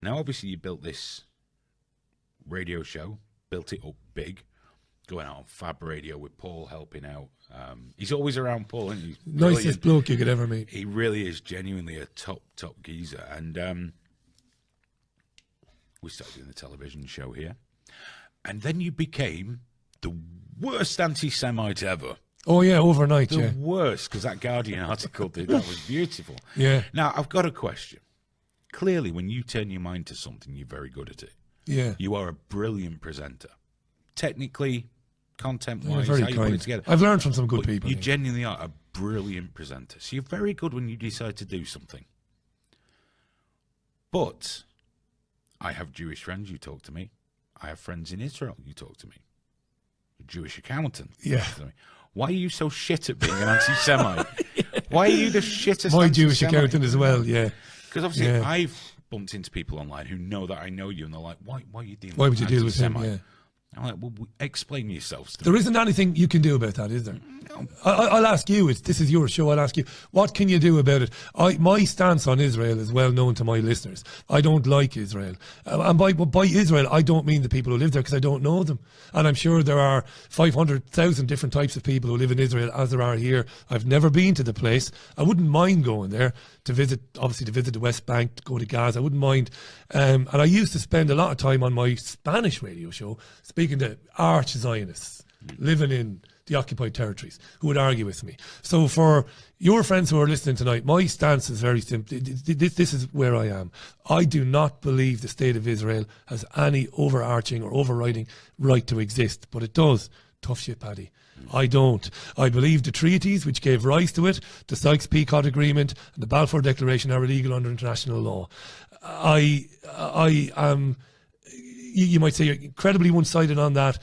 Now, obviously, you built this radio show, built it up big, going out on Fab Radio with Paul helping out. He's always around, Paul, isn't he? Nicest bloke you could ever meet. He really is genuinely a top geezer. And we started doing the television show here. And then you became the worst anti-Semite ever. Oh, yeah, overnight, The worst, because that Guardian article did. That was beautiful. Yeah. Now, I've got a question. Clearly, when you turn your mind to something, you're very good at it. Yeah. You are a brilliant presenter. Technically, content-wise, very how you put kind. it together. I've learned from some good people. You genuinely are a brilliant presenter. So you're very good when you decide to do something. But I have Jewish friends, you talk to me. I have friends in Israel, you talk to me. A Jewish accountant, you talk to me. Why are you so shit at being an anti-Semite? Why are you the shittest My Jewish anti-Semite? accountant as well, yeah. Because obviously I've bumped into people online who know that I know you, and they're like, why are you dealing Why with would you deal with him, anti-Semite? yeah. I'm like, well, explain yourselves to There me. isn't anything you can do about that, is there? No. I'll ask you, this is your show, I'll ask you, what can you do about it? My stance on Israel is well known to my listeners. I don't like Israel. And by Israel, I don't mean the people who live there, because I don't know them. And I'm sure there are 500,000 different types of people who live in Israel, as there are here. I've never been to the place. I wouldn't mind going there to visit the West Bank, to go to Gaza. I wouldn't mind. And I used to spend a lot of time on my Spanish radio show speaking to arch-Zionists living in the occupied territories who would argue with me. So for your friends who are listening tonight, my stance is very simple. This is where I am. I do not believe the state of Israel has any overarching or overriding right to exist, but it does. Tough shit, Paddy. I don't. I believe the treaties which gave rise to it, the Sykes-Picot Agreement and the Balfour Declaration, are illegal under international law. I am, you might say, incredibly one-sided on that.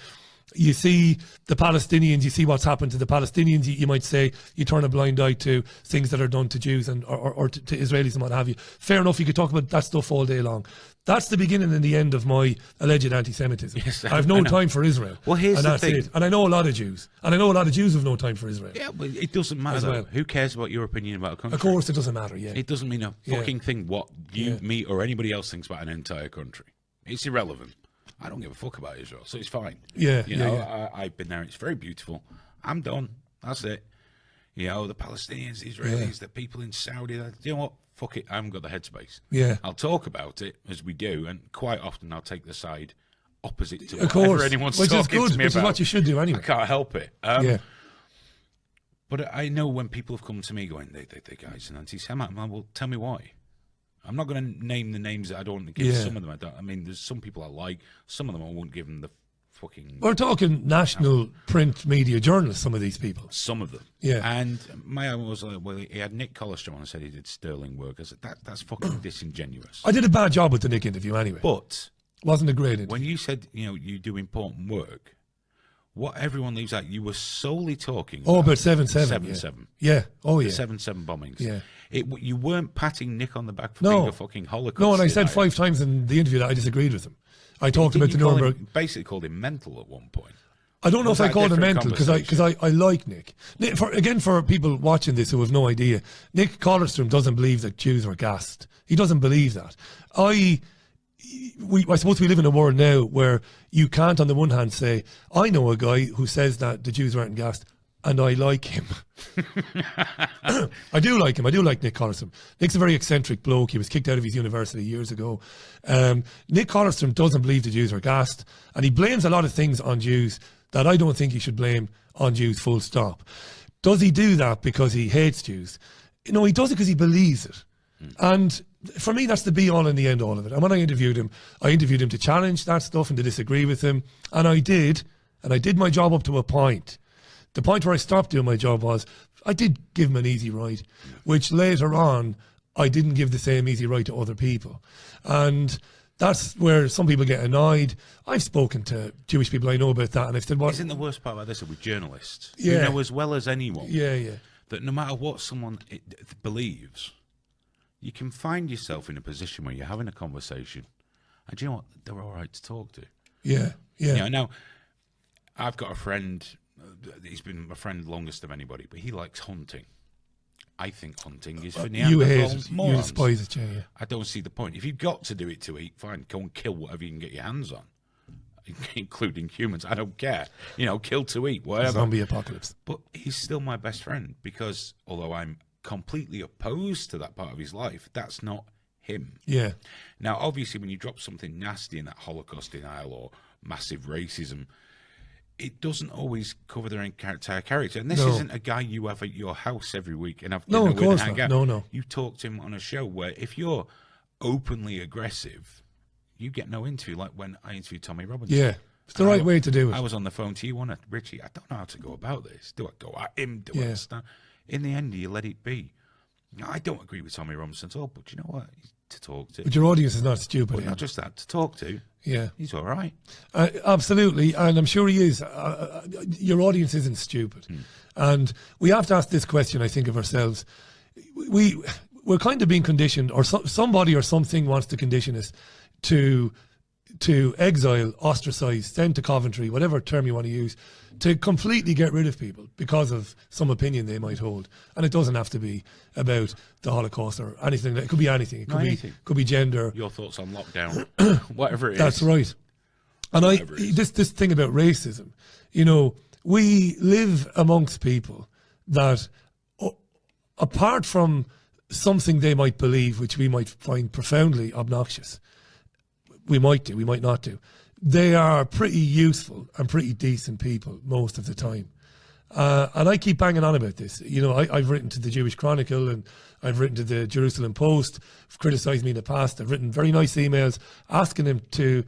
You see the Palestinians, you see what's happened to the Palestinians, you might say you turn a blind eye to things that are done to Jews and or to Israelis and what have you. Fair enough, you could talk about that stuff all day long. That's the beginning and the end of my alleged anti-Semitism. Yes, I have no time for Israel. Well, here's the thing. And I know a lot of Jews. And I know a lot of Jews who have no time for Israel. Yeah, but it doesn't matter, As though. well. Who cares about your opinion about a country? Of course it doesn't matter, yeah. It doesn't mean a fucking thing what you, me, or anybody else thinks about an entire country. It's irrelevant. I don't give a fuck about Israel, so it's fine. Yeah, you know, I've been there. It's very beautiful. I'm done. That's it. You know, the Palestinians, the Israelis, the people in Saudi. You know what? Fuck it. I haven't got the headspace. Yeah. I'll talk about it as we do, and quite often I'll take the side opposite to Of whatever course, anyone's which is talking good, to me which about. is what you should do anyway. I can't help it. Yeah. But I know when people have come to me going, the guy's an anti-Semite. I'm like, well, tell me why. I'm not going to name the names that I don't want to give. Some of them I don't. I mean, there's some people I like. Some of them I won't give them the fucking... We're talking national print media journalists, some of these people. Some of them. Yeah. And my own was like, well, he had Nick Collister on and said he did sterling work. I said, that's fucking disingenuous. I did a bad job with the Nick interview anyway. But... Wasn't a great interview. When you said, you know, you do important work, what everyone leaves out, you were solely talking about 7/7. 7/7. Yeah. Oh, yeah. The 7/7 bombings. Yeah. You weren't patting Nick on the back for being a fucking Holocaust. No, and I said 5 times in the interview that I disagreed with him. I talked about the Nuremberg. Basically called him mental at one point. I don't know if I called him mental because I like Nick. For people watching this who have no idea, Nick Collerstrom doesn't believe that Jews were gassed. He doesn't believe that. I suppose we live in a world now where you can't, on the one hand, say, I know a guy who says that the Jews weren't gassed, and I like him. I do like him. I do like Nick Collerstrom. Nick's a very eccentric bloke. He was kicked out of his university years ago. Nick Collerstrom doesn't believe the Jews were gassed, and he blames a lot of things on Jews that I don't think he should blame on Jews, full stop. Does he do that because he hates Jews? No, he does it because he believes it. And for me, that's the be-all and the end-all of it. And when I interviewed him to challenge that stuff and to disagree with him. And I did my job up to a point. The point where I stopped doing my job was I did give him an easy ride, which later on I didn't give the same easy ride to other people. And that's where some people get annoyed. I've spoken to Jewish people I know about that, and I've said, "What isn't the worst part about this? With journalists, yeah, you know as well as anyone, yeah, that no matter what someone believes, you can find yourself in a position where you're having a conversation, and you know what? They're all right to talk to. Yeah. You know, now, I've got a friend. He's been my friend longest of anybody, but he likes hunting. I think hunting is for You hate Neanderthal it. You morons. despise it, yeah. I don't see the point. If you've got to do it to eat, fine, go and kill whatever you can get your hands on, including humans. I don't care. You know, kill to eat, whatever. Zombie apocalypse. But he's still my best friend because although I'm completely opposed to that part of his life, that's not him. Yeah. Now, obviously, when you drop something nasty in that Holocaust denial or massive racism, it doesn't always cover their entire character. And this isn't a guy you have at your house every week and have dinner with and hang out. No. You talk to him on a show where if you're openly aggressive, you get no interview, like when I interviewed Tommy Robinson. Yeah. It's the right way to do it. I was on the phone to you, Richie, I don't know how to go about this. Do I go at him? Do I understand? In the end, you let it be. Now, I don't agree with Tommy Robinson at all, but you know what? He's to talk to. But your audience is not stupid. But not just that, to talk to. Yeah. He's all right. Absolutely, and I'm sure he is. Your audience isn't stupid. And we have to ask this question, I think, of ourselves. We're kind of being conditioned, or somebody or something wants to condition us to exile, ostracize, send to Coventry, whatever term you want to use, to completely get rid of people because of some opinion they might hold. And it doesn't have to be about the Holocaust or anything. It could be anything. It could be gender. Your thoughts on lockdown, whatever it is. That's right. And this thing about racism, you know, we live amongst people that, apart from something they might believe, which we might find profoundly obnoxious, we might do, we might not do, they are pretty useful and pretty decent people most of the time. And I keep banging on about this. You know, I've written to the Jewish Chronicle and I've written to the Jerusalem Post, who've criticised me in the past. I've written very nice emails asking them to,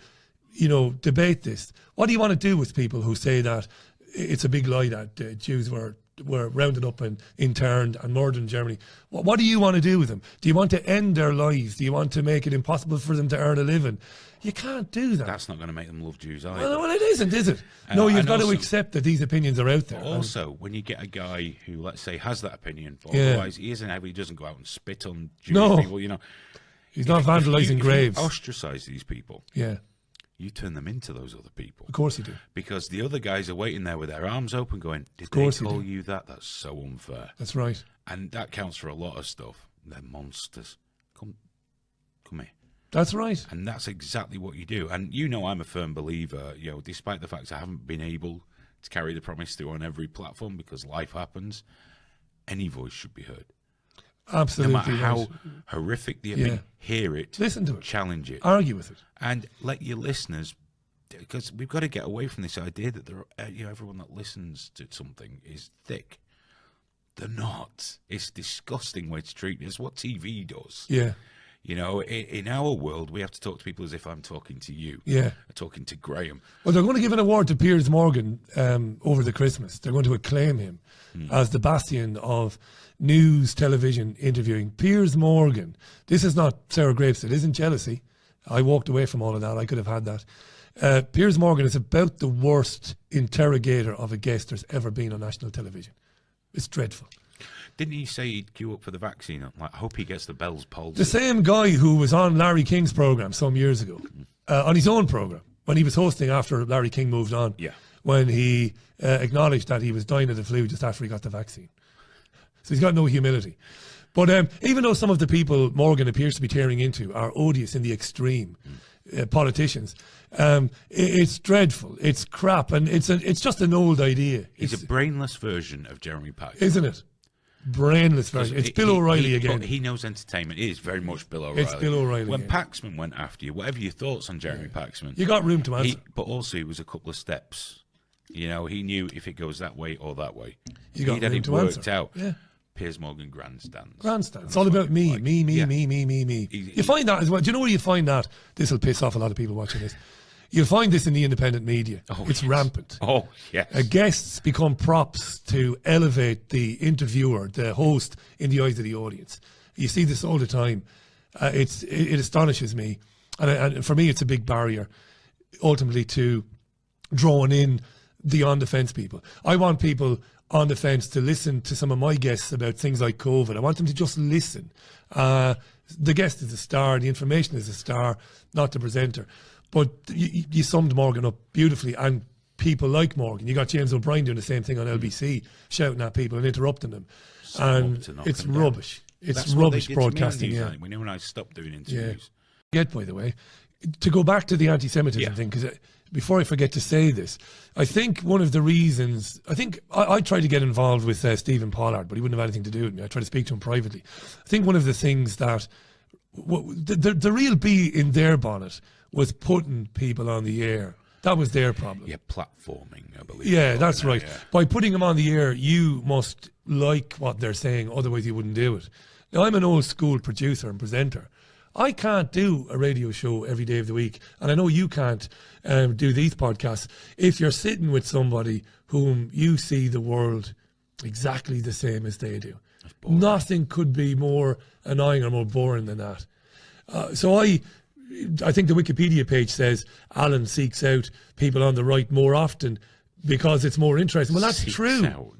you know, debate this. What do you want to do with people who say that it's a big lie that Jews were rounded up and interned and murdered in Germany? What do you want to do with them? Do you want to end their lives? Do you want to make it impossible for them to earn a living? You can't do that. That's not going to make them love Jews either. Well, it isn't, is it? No, you've got to accept that these opinions are out there. Also, when you get a guy who, let's say, has that opinion, but otherwise he doesn't go out and spit on Jewish people, you know. He's not vandalising graves. If you ostracize these people, you turn them into those other people. Of course you do. Because the other guys are waiting there with their arms open going, did they call you that? That's so unfair. That's right. And that counts for a lot of stuff. They're monsters. Come here. That's right. And that's exactly what you do. And you know I'm a firm believer, you know, despite the fact I haven't been able to carry the promise through on every platform because life happens, any voice should be heard. Absolutely. No matter how horrific the opinion, hear it, listen to it, challenge it, argue with it, and let your listeners, because we've got to get away from this idea that everyone that listens to something is thick. They're not. It's a disgusting way to treat it. It's what TV does. Yeah. You know, in our world, we have to talk to people as if I'm talking to you. Yeah. Talking to Graham. Well, they're going to give an award to Piers Morgan over the Christmas. They're going to acclaim him as the bastion of news, television, interviewing. Piers Morgan. This is not Sarah Grapes. It isn't jealousy. I walked away from all of that. I could have had that. Piers Morgan is about the worst interrogator of a guest there's ever been on national television. It's dreadful. Didn't he say he'd queue up for the vaccine? Like, I hope he gets the Bell's palsy. The same guy who was on Larry King's programme some years ago, on his own programme, when he was hosting after Larry King moved on, when he acknowledged that he was dying of the flu just after he got the vaccine. So he's got no humility. But even though some of the people Morgan appears to be tearing into are odious in the extreme, politicians, it's dreadful, it's crap, and it's just an old idea. He's a brainless version of Jeremy Paxman. Isn't it? Brainless version. It's Bill O'Reilly again. He knows entertainment. It is very much Bill O'Reilly. It's Bill O'Reilly. When Paxman went after you, whatever your thoughts on Jeremy Paxman, you got room to answer. But also, he was a couple of steps. You know, he knew if it goes that way or that way. You got room to worked answer. Out. Yeah. Piers Morgan grandstands. It's all about me, me. You find that as well. Do you know where you find that? This will piss off a lot of people watching this. You'll find this in the independent media. It's rampant. Oh, yes. Guests become props to elevate the interviewer, the host, in the eyes of the audience. You see this all the time. It astonishes me. And for me, it's a big barrier, ultimately, to drawing in the on-the-fence people. I want people on the fence to listen to some of my guests about things like COVID. I want them to just listen. The guest is a star. The information is a star, not the presenter. But you summed Morgan up beautifully, and people like Morgan. You got James O'Brien doing the same thing on LBC, shouting at people and interrupting them. And it's rubbish. It's rubbish broadcasting. Yeah. We know when I stopped doing interviews. Yeah. By the way, to go back to the anti-Semitism thing, because before I forget to say this, I think one of the reasons, I tried to get involved with Stephen Pollard, but he wouldn't have anything to do with me. I tried to speak to him privately. I think one of the things that, the real bee in their bonnet was putting people on the air. That was their problem. Yeah, platforming, I believe. Yeah, that's right. Yeah. By putting them on the air, you must like what they're saying, otherwise you wouldn't do it. Now, I'm an old school producer and presenter. I can't do a radio show every day of the week, and I know you can't do these podcasts, if you're sitting with somebody whom you see the world exactly the same as they do. Nothing could be more annoying or more boring than that. So I think the Wikipedia page says Alan seeks out people on the right more often because it's more interesting. Well, that's true.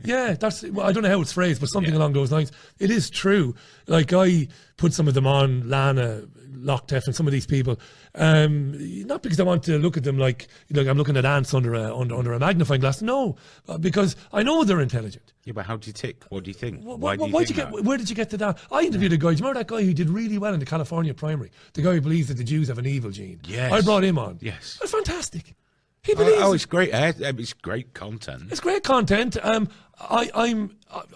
Yeah, I don't know how it's phrased, but something along those lines. It is true. Like, I put some of them on, Lana, Lochtef, and some of these people, not because I want to look at them like I'm looking at ants under a magnifying glass. No, because I know they're intelligent. Yeah, but how do you tick? What do you think? Where did you get to that? I interviewed a guy. Do you remember that guy who did really well in the California primary? The guy who believes that the Jews have an evil gene. Yes. I brought him on. Yes. That's fantastic. He believes it's great. It's great content. It's great content. I'm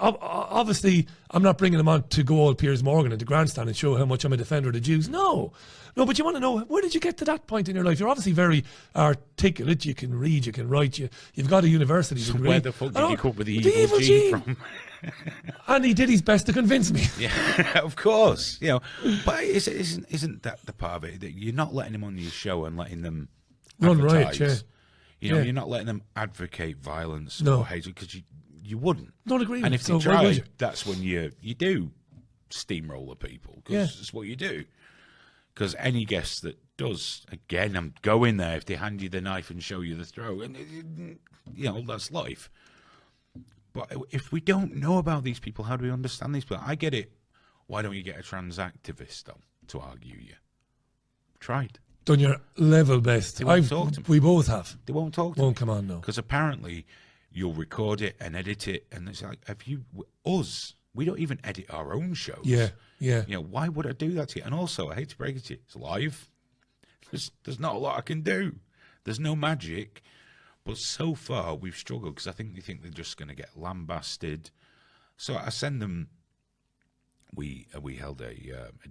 obviously I'm not bringing him on to go all Piers Morgan into grandstand and show how much I'm a defender of the Jews. No, but you want to know, where did you get to that point in your life? You're obviously very articulate. You can read, you can write. You've got a university degree. Where the fuck did you come up with the evil gene from? And he did his best to convince me. Yeah, of course. But isn't that the part of it, that you're not letting him on your show and letting them run riot? Yeah. You're not letting them advocate violence or hate, because you wouldn't. Don't agree. And if they try, that's when you do steamroller people, because it's what you do. Because any guest that does, again, I'm going there, if they hand you the knife and show you the throat, and that's life. But if we don't know about these people, how do we understand these people? I get it. Why don't you get a trans activist on to argue you? Tried. Done your level best. They won't talk to me. We both have. They won't talk to me. Won't come on, no. Because apparently you'll record it and edit it, and it's like, we don't even edit our own shows. Yeah. Why would I do that to you? And also, I hate to break it to you, it's live. There's not a lot I can do. There's no magic. But so far, we've struggled, because I think they think they're just going to get lambasted. So I send them. We held a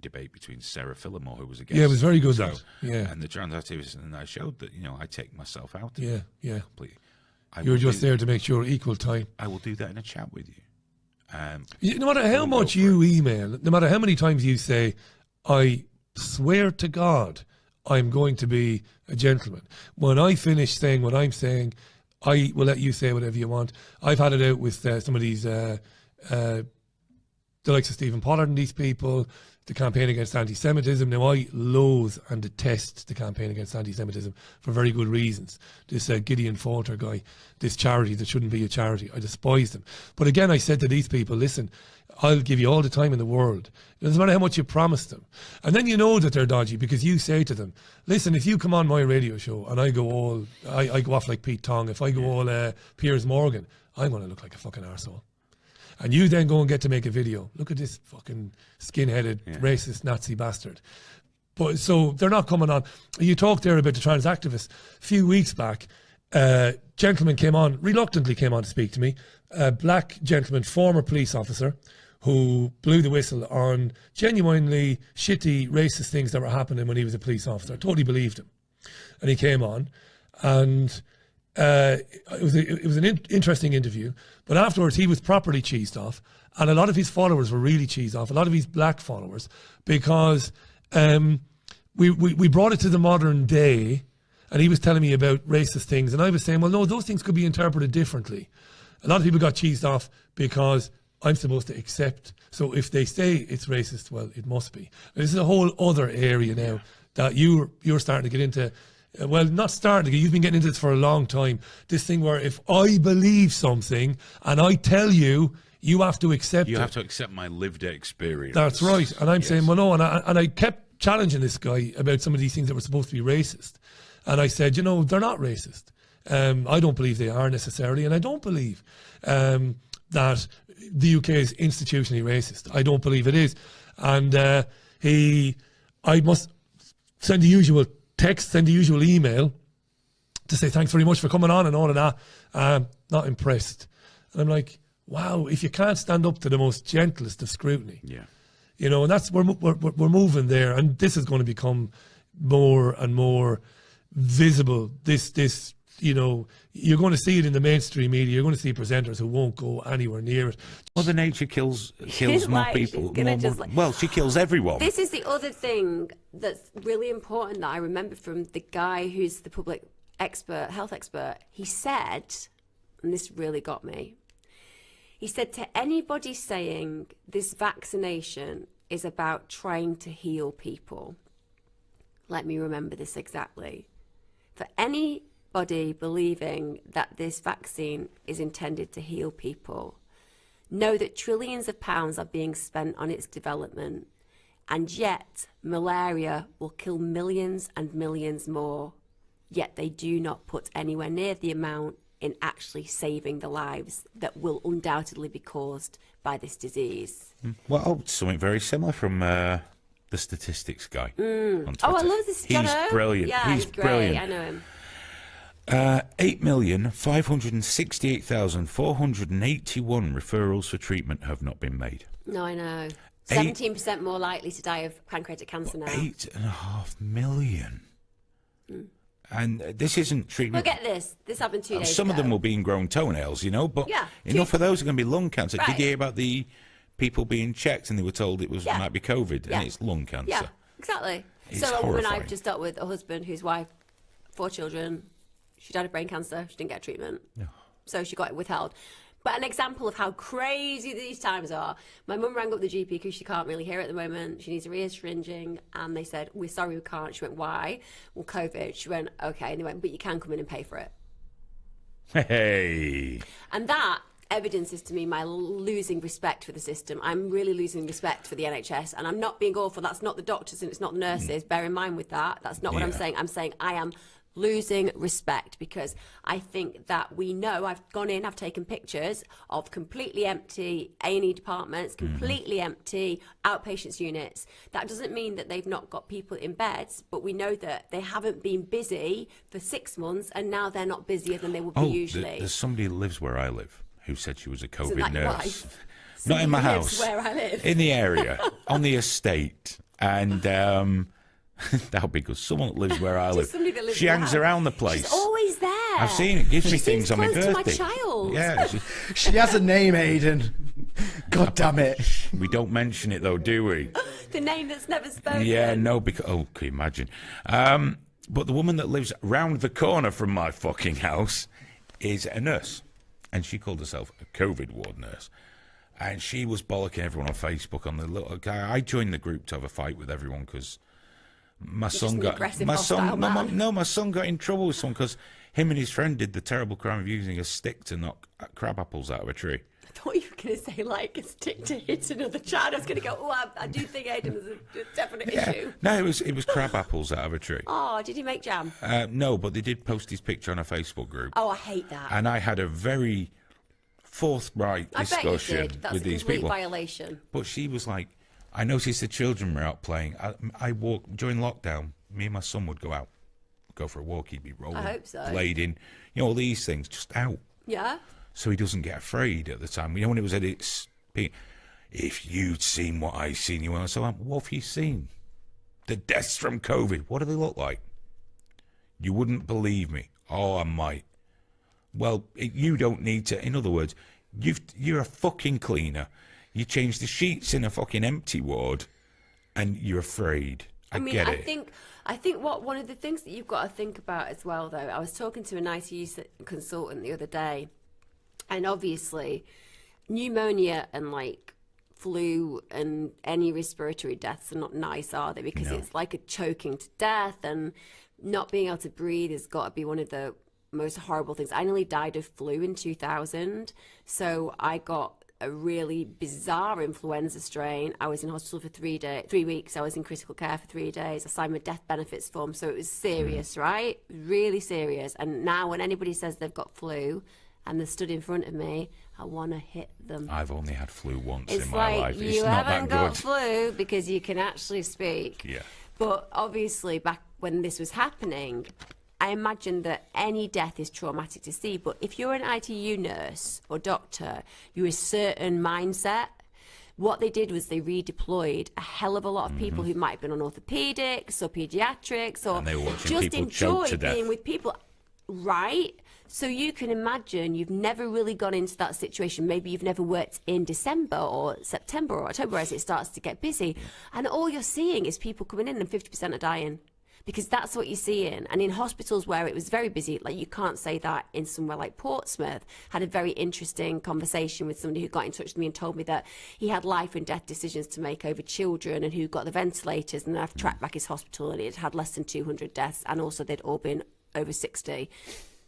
debate between Sarah Phillimore, who was a guest. Yeah, it was very good. And the trans activist, and I showed that I take myself out. Yeah. Completely. You were just there to make sure equal time. I will do that in a chat with you. No matter how much you email, no matter how many times you say, I swear to God, I'm going to be a gentleman. When I finish saying what I'm saying, I will let you say whatever you want. I've had it out with some of these. The likes of Stephen Pollard and these people, the campaign against anti-Semitism. Now, I loathe and detest the campaign against anti-Semitism for very good reasons. This Gideon Falter guy, this charity that shouldn't be a charity, I despise them. But again, I said to these people, listen, I'll give you all the time in the world. It doesn't matter how much you promise them. And then you know that they're dodgy, because you say to them, listen, if you come on my radio show and I go off like Pete Tong, if I go all Piers Morgan, I'm going to look like a fucking arsehole. And you then go and get to make a video. Look at this fucking skin-headed, racist Nazi bastard. But so they're not coming on. You talked there about the trans activists. A few weeks back, a gentleman reluctantly came on to speak to me. A black gentleman, former police officer, who blew the whistle on genuinely shitty, racist things that were happening when he was a police officer. I totally believed him. And he came on, and it was an interesting interview, but afterwards he was properly cheesed off, and a lot of his followers were really cheesed off, a lot of his black followers, because we brought it to the modern day, and he was telling me about racist things, and I was saying, well, no, those things could be interpreted differently. A lot of people got cheesed off because I'm supposed to accept, so if they say it's racist, well, it must be. This is a whole other area now that you're starting to get into. Well, not starting, you've been getting into this for a long time. This thing where if I believe something and I tell you, you have to accept it. You have to accept my lived experience. That's right. And I'm saying, well, no. And I kept challenging this guy about some of these things that were supposed to be racist. And I said, they're not racist. I don't believe they are necessarily, and I don't believe that the UK is institutionally racist. I don't believe it is. And I must send the usual text, send the usual email to say thanks very much for coming on and all of that. Not impressed. And I'm like, wow, if you can't stand up to the most gentlest of scrutiny, you know, and that's we're moving there, and this is going to become more and more visible. This you know, you're going to see it in the mainstream media. You're going to see presenters who won't go anywhere near it. Mother Nature kills more people. Well, she kills everyone. This is the other thing that's really important that I remember from the guy who's the public expert, health expert. He said, and this really got me, he said to anybody saying this vaccination is about trying to heal people, let me remember this exactly. For anybody believing that this vaccine is intended to heal people, know that trillions of pounds are being spent on its development, and yet malaria will kill millions and millions more, yet they do not put anywhere near the amount in actually saving the lives that will undoubtedly be caused by this disease. Well, something very similar from the statistics guy on Twitter. Oh, I love this. He's brilliant. Yeah, he's great. brilliant. I know him. 8,568,481 referrals for treatment have not been made. No, I know. 17% more likely to die of pancreatic cancer now. 8.5 million. And this isn't treatment. Well, get this. This happened 2 days ago. Some of them will be ingrown toenails, you know, but enough of those are going to be lung cancer. Right. Did you hear about the people being checked and they were told it was might be COVID and it's lung cancer? Yeah, exactly. It's so a woman horrifying. I've just dealt with, a husband whose wife, 4 children, she died of brain cancer. She didn't get treatment. So she got it withheld. But an example of how crazy these times are, my mum rang up the GP because she can't really hear at the moment. She needs her ears syringing, and they said, we're sorry, we can't. She went, why? Well, COVID. She went, okay. And they went, but you can come in and pay for it. Hey. And that evidences to me my losing respect for the system. I'm really losing respect for the NHS, and I'm not being awful. That's not the doctors and it's not the nurses. Bear in mind with that. That's not what I'm saying. I'm saying I am losing respect, because I think that we know, I've gone in, I've taken pictures of completely empty A&E departments, completely empty outpatients units. That doesn't mean that they've not got people in beds, but we know that they haven't been busy for 6 months, and now they're not busier than they would be usually. There's somebody who lives where I live who said she was a COVID Isn't that your nurse. wife? Not in my house. Where I live. In the area, on the estate. And that'll be good. Someone that lives where I live. Somebody that lives she hangs there. around the place. She's always there. I've seen it. Gives me things on my close to birthday. my child. Yeah. She has a name, Aidan. God damn it. We don't mention it though, do we? The name that's never spoken. Yeah, no, because can you imagine? But the woman that lives round the corner from my fucking house is a nurse, and she called herself a COVID ward nurse. And she was bollocking everyone on Facebook on the little guy. I joined the group to have a fight with everyone because my son got my son got in trouble with someone because him and his friend did the terrible crime of using a stick to knock crab apples out of a tree. I thought you were going to say like a stick to hit another child. I was going to go, I do think Aidan is a definite issue. No, it was crab apples out of a tree. Oh, did he make jam? No, but they did post his picture on a Facebook group. Oh, I hate that. And I had a very forthright discussion with these people. That's a violation. But she was like, I noticed the children were out playing. I walked during lockdown. Me and my son would go out, go for a walk. He'd be rolling, I hope so. blading, all these things, just out. Yeah. So he doesn't get afraid at the time. When it was at its peak, if you'd seen what I seen, you went, so what have you seen? The deaths from COVID. What do they look like? You wouldn't believe me. Oh, I might. Well, you don't need to. In other words, you're a fucking cleaner. You change the sheets in a fucking empty ward, and you're afraid. I get it. I think one of the things that you've got to think about as well, though, I was talking to an ICU consultant the other day, and obviously, pneumonia and like flu and any respiratory deaths are not nice, are they? Because it's like a choking to death, and not being able to breathe has got to be one of the most horrible things. I nearly died of flu in 2000, so I got a really bizarre influenza strain. I was in hospital for 3 weeks. I was in critical care for 3 days. I signed my death benefits form, so it was serious, right? Really serious. And now when anybody says they've got flu and they're stood in front of me, I want to hit them. I've only had flu once It's in my like, life. It's you not haven't that got good. flu because you can actually speak. Yeah. But obviously, back when this was happening, I imagine that any death is traumatic to see. But if you're an ITU nurse or doctor, you're a certain mindset. What they did was they redeployed a hell of a lot of people who might have been on orthopedics or pediatrics or And they were watching just people choke to enjoyed death. being with people. Right? So you can imagine you've never really gone into that situation. Maybe you've never worked in December or September or October as it starts to get busy. And all you're seeing is people coming in and 50% are dying. Because that's what you're seeing. And in hospitals where it was very busy, like you can't say that in somewhere like Portsmouth, had a very interesting conversation with somebody who got in touch with me and told me that he had life and death decisions to make over children and who got the ventilators. And then I've tracked back his hospital and it had less than 200 deaths. And also they'd all been over 60.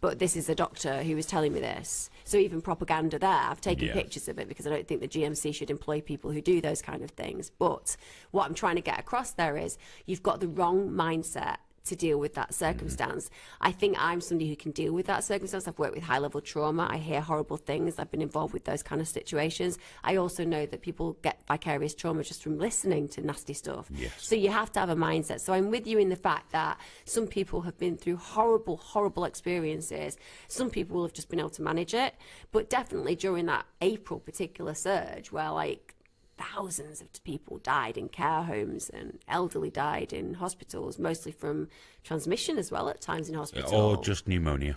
But this is a doctor who was telling me this. So even propaganda there, I've taken pictures of it because I don't think the GMC should employ people who do those kind of things. But what I'm trying to get across there is you've got the wrong mindset to deal with that circumstance. I think I'm somebody who can deal with that circumstance. I've worked with high-level trauma. I hear horrible things. I've been involved with those kind of situations. I also know that people get vicarious trauma just from listening to nasty stuff. Yes. So you have to have a mindset. So I'm with you in the fact that some people have been through horrible, horrible experiences. Some people will have just been able to manage it. But definitely during that April particular surge where like thousands of people died in care homes and elderly died in hospitals, mostly from transmission as well at times in hospital. Or just pneumonia.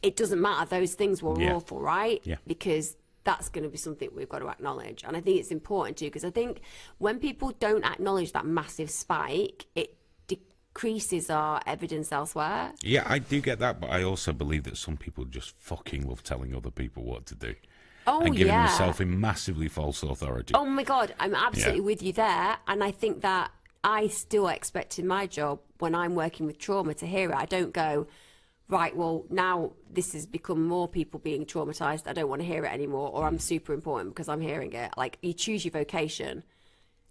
It doesn't matter. Those things were awful, right? Yeah. Because that's going to be something we've got to acknowledge. And I think it's important too, because I think when people don't acknowledge that massive spike, it decreases our evidence elsewhere. Yeah, I do get that, but I also believe that some people just fucking love telling other people what to do. Oh, and giving yeah. themselves a massively false authority. Oh my God, I'm absolutely with you there. And I think that I still expect in my job when I'm working with trauma to hear it. I don't go, right, well, now this has become more people being traumatized. I don't want to hear it anymore, or I'm super important because I'm hearing it. Like, you choose your vocation.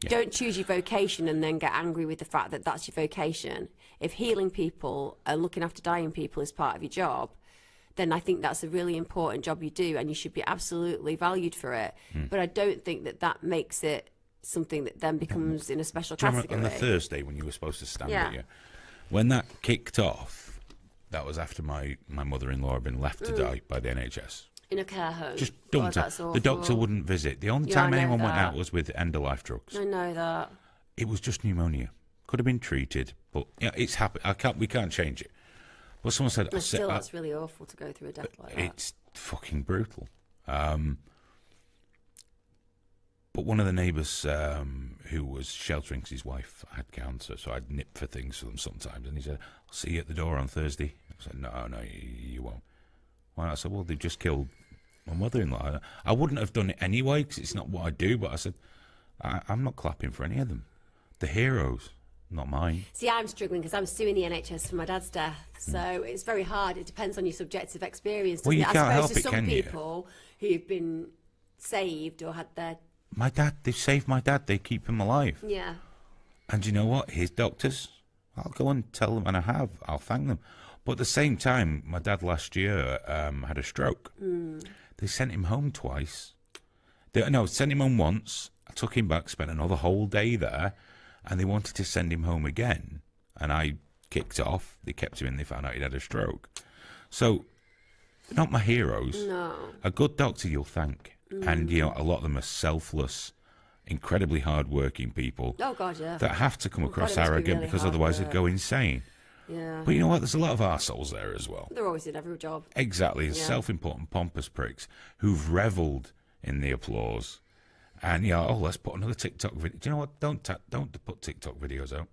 Yeah. Don't choose your vocation and then get angry with the fact that that's your vocation. If healing people and looking after dying people is part of your job, then I think that's a really important job you do, and you should be absolutely valued for it. But I don't think that that makes it something that then becomes in a special category. On the Thursday when you were supposed to stand at you, when that kicked off, that was after my mother-in-law had been left to die by the NHS. In a care home. Just dumped her. The doctor wouldn't visit. The only time anyone went out was with end-of-life drugs. I know that. It was just pneumonia. Could have been treated, but it's happened. We can't change it. But someone said, that's really awful to go through a death like that. It's fucking brutal. But one of the neighbours who was sheltering because his wife had cancer, so I'd nip for things for them sometimes, and he said, I'll see you at the door on Thursday. I said, no, you won't. Well, I said, well, they've just killed my mother-in-law. I wouldn't have done it anyway because it's not what I do, but I said, I'm not clapping for any of them. The heroes. Not mine. See, I'm struggling because I'm suing the NHS for my dad's death, so it's very hard. It depends on your subjective experience. Well, you can't help it, some can you? people who've been saved or had their... My dad, they've saved my dad. They keep him alive. Yeah. And you know what? His doctors, I'll go and tell them, and I have. I'll thank them. But at the same time, my dad last year had a stroke. They sent him home twice. Sent him home once. I took him back, spent another whole day there. And they wanted to send him home again. And I kicked off. They kept him in. They found out he'd had a stroke. So, not my heroes. No. A good doctor you'll thank. And, a lot of them are selfless, incredibly hard-working people. Oh, God, yeah. That have to come across arrogant because otherwise they'd go insane. Yeah. But you know what? There's a lot of arseholes there as well. They're always in every job. Exactly. Self-important, pompous pricks who've revelled in the applause. And let's put another TikTok video. Do you know what? Don't put TikTok videos out.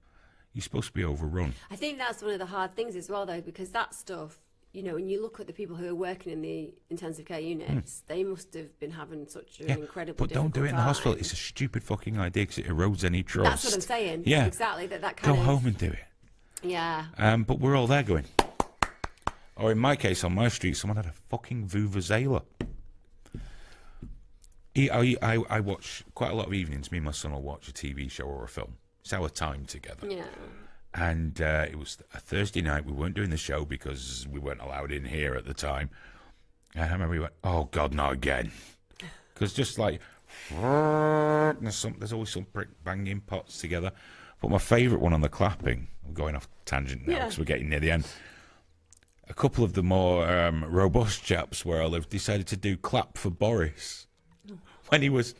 You're supposed to be overrun. I think that's one of the hard things as well, though, because that stuff, when you look at the people who are working in the intensive care units, they must have been having such an incredible. But don't do it in the hospital. It's a stupid fucking idea because it erodes any trust. That's what I'm saying. Yeah, exactly. That kind go of home and do it. Yeah. But we're all there going. Or in my case, on my street, someone had a fucking vuvuzela. I watch quite a lot of evenings. Me and my son will watch a TV show or a film. It's our time together. Yeah. And it was a Thursday night. We weren't doing the show because we weren't allowed in here at the time. And I remember we went, oh, God, not again. Because just like, there's always some brick banging pots together. But my favourite one on the clapping, I'm going off tangent now because we're getting near the end. A couple of the more robust chaps where I live decided to do clap for Boris when he was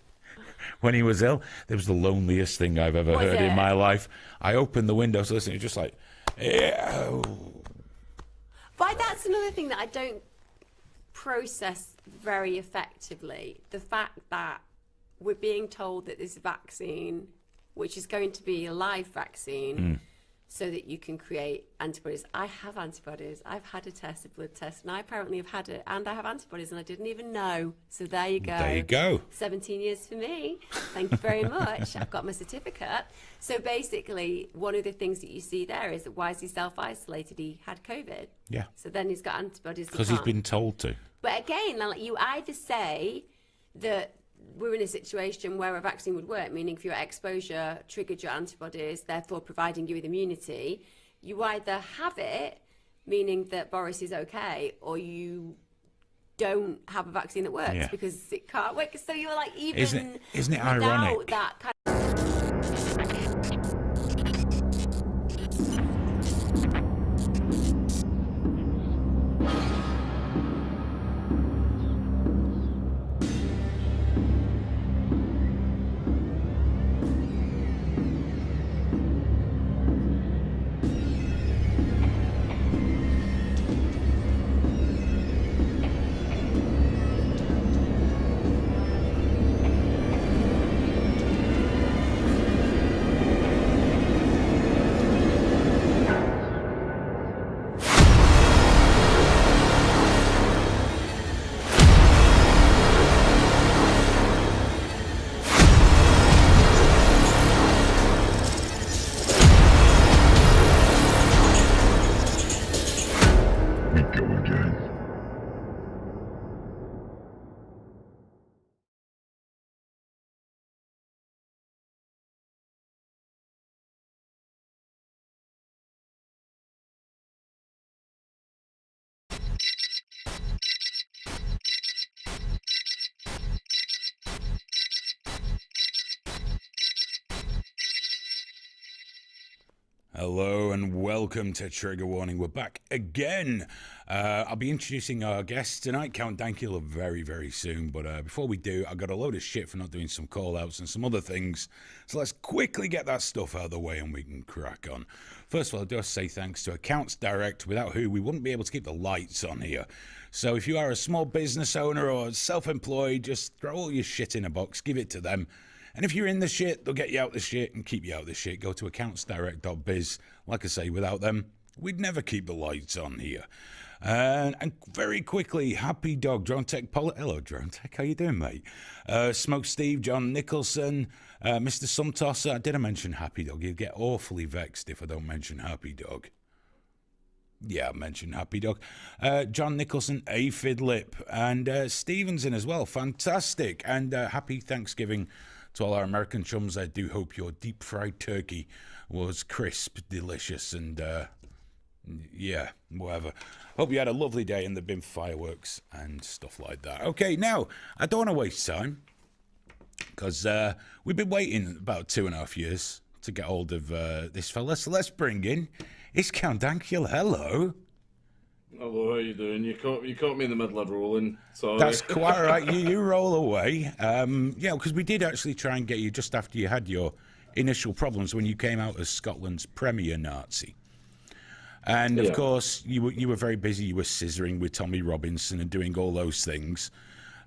ill. It was the loneliest thing I've ever heard in my life. I opened the window to listen. It was just like, ew. But that's another thing that I don't process very effectively. The fact that we're being told that this vaccine, which is going to be a live vaccine, so that you can create antibodies. I have antibodies. I've had a blood test, and I apparently have had it, and I have antibodies, and I didn't even know. So there you go. There you go. 17 years for me. Thank you very much. I've got my certificate. So basically, one of the things that you see there is that why is he self-isolated? He had COVID. Yeah. So then he's got antibodies. Because he's been told to. But again, like, you either say that we're in a situation where a vaccine would work, meaning if your exposure triggered your antibodies, therefore providing you with immunity, you either have it, meaning that Boris is okay, or you don't have a vaccine that works because it can't work. So you're like, even isn't it ironic? That kind Hello and welcome to Trigger Warning. We're back again. I'll be introducing our guest tonight, Count Dankula, very, very soon. But before we do, I've got a load of shit for not doing some call-outs and some other things. So let's quickly get that stuff out of the way and we can crack on. First of all, I do have to say thanks to Accounts Direct, without who we wouldn't be able to keep the lights on here. So if you are a small business owner or self-employed, just throw all your shit in a box, give it to them. And if you're in the shit, they'll get you out the shit and keep you out the shit. Go to accountsdirect.biz. Like I say, without them, we'd never keep the lights on here. And very quickly, Happy Dog, Drone Tech hello, Drone Tech, how you doing, mate? Smoke Steve, John Nicholson, Mr. Sumtosser. Did I mention Happy Dog? You'd get awfully vexed if I don't mention Happy Dog. Yeah, I mentioned Happy Dog. John Nicholson, Aphid Lip, and Stevenson as well. Fantastic. And happy Thanksgiving to all our American chums. I do hope your deep fried turkey was crisp, delicious, and yeah, whatever. Hope you had a lovely day and there've been fireworks and stuff like that. Okay, now, I don't want to waste time because we've been waiting about 2.5 years to get hold of this fella. So let's bring in, it's Count Dankula. Hello. Hello, how you doing? You caught me in the middle of rolling. Sorry. That's quite all right. You roll away. Yeah, because we did actually try and get you just after you had your initial problems when you came out as Scotland's premier Nazi. And of course, you were very busy. You were scissoring with Tommy Robinson and doing all those things.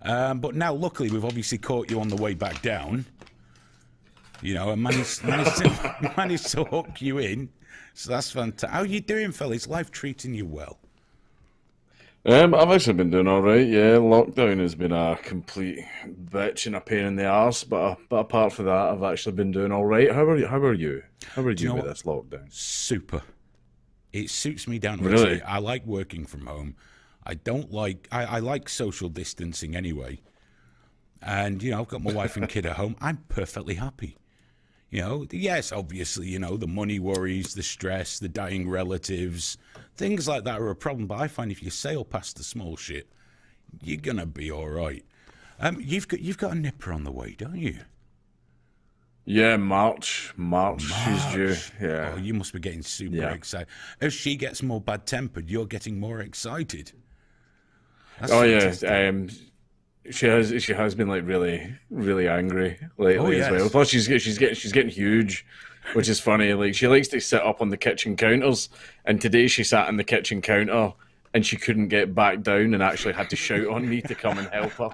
But now, luckily, we've obviously caught you on the way back down. You know, and managed to hook you in. So that's fantastic. How you doing, fellas? Life treating you well? I've actually been doing all right. Yeah, lockdown has been a complete bitch and a pain in the arse, but apart from that, I've actually been doing all right. How are you? How are you with this lockdown? Super. It suits me down to Really? I like working from home. I don't like. I like social distancing anyway. And, you know, I've got my wife and kid at home. I'm perfectly happy. You know, yes, obviously, you know, the money worries, the stress, the dying relatives, things like that are a problem. But I find if you sail past the small shit, you're going to be all right. You've got a nipper on the way, don't you? Yeah, March. She's due. Yeah. Oh, you must be getting super excited. As she gets more bad-tempered, you're getting more excited. That's fantastic. She has been like really angry lately as well. Plus she's getting huge, which is funny. Like she likes to sit up on the kitchen counters, and today she sat on the kitchen counter and she couldn't get back down and actually had to shout on me to come and help her.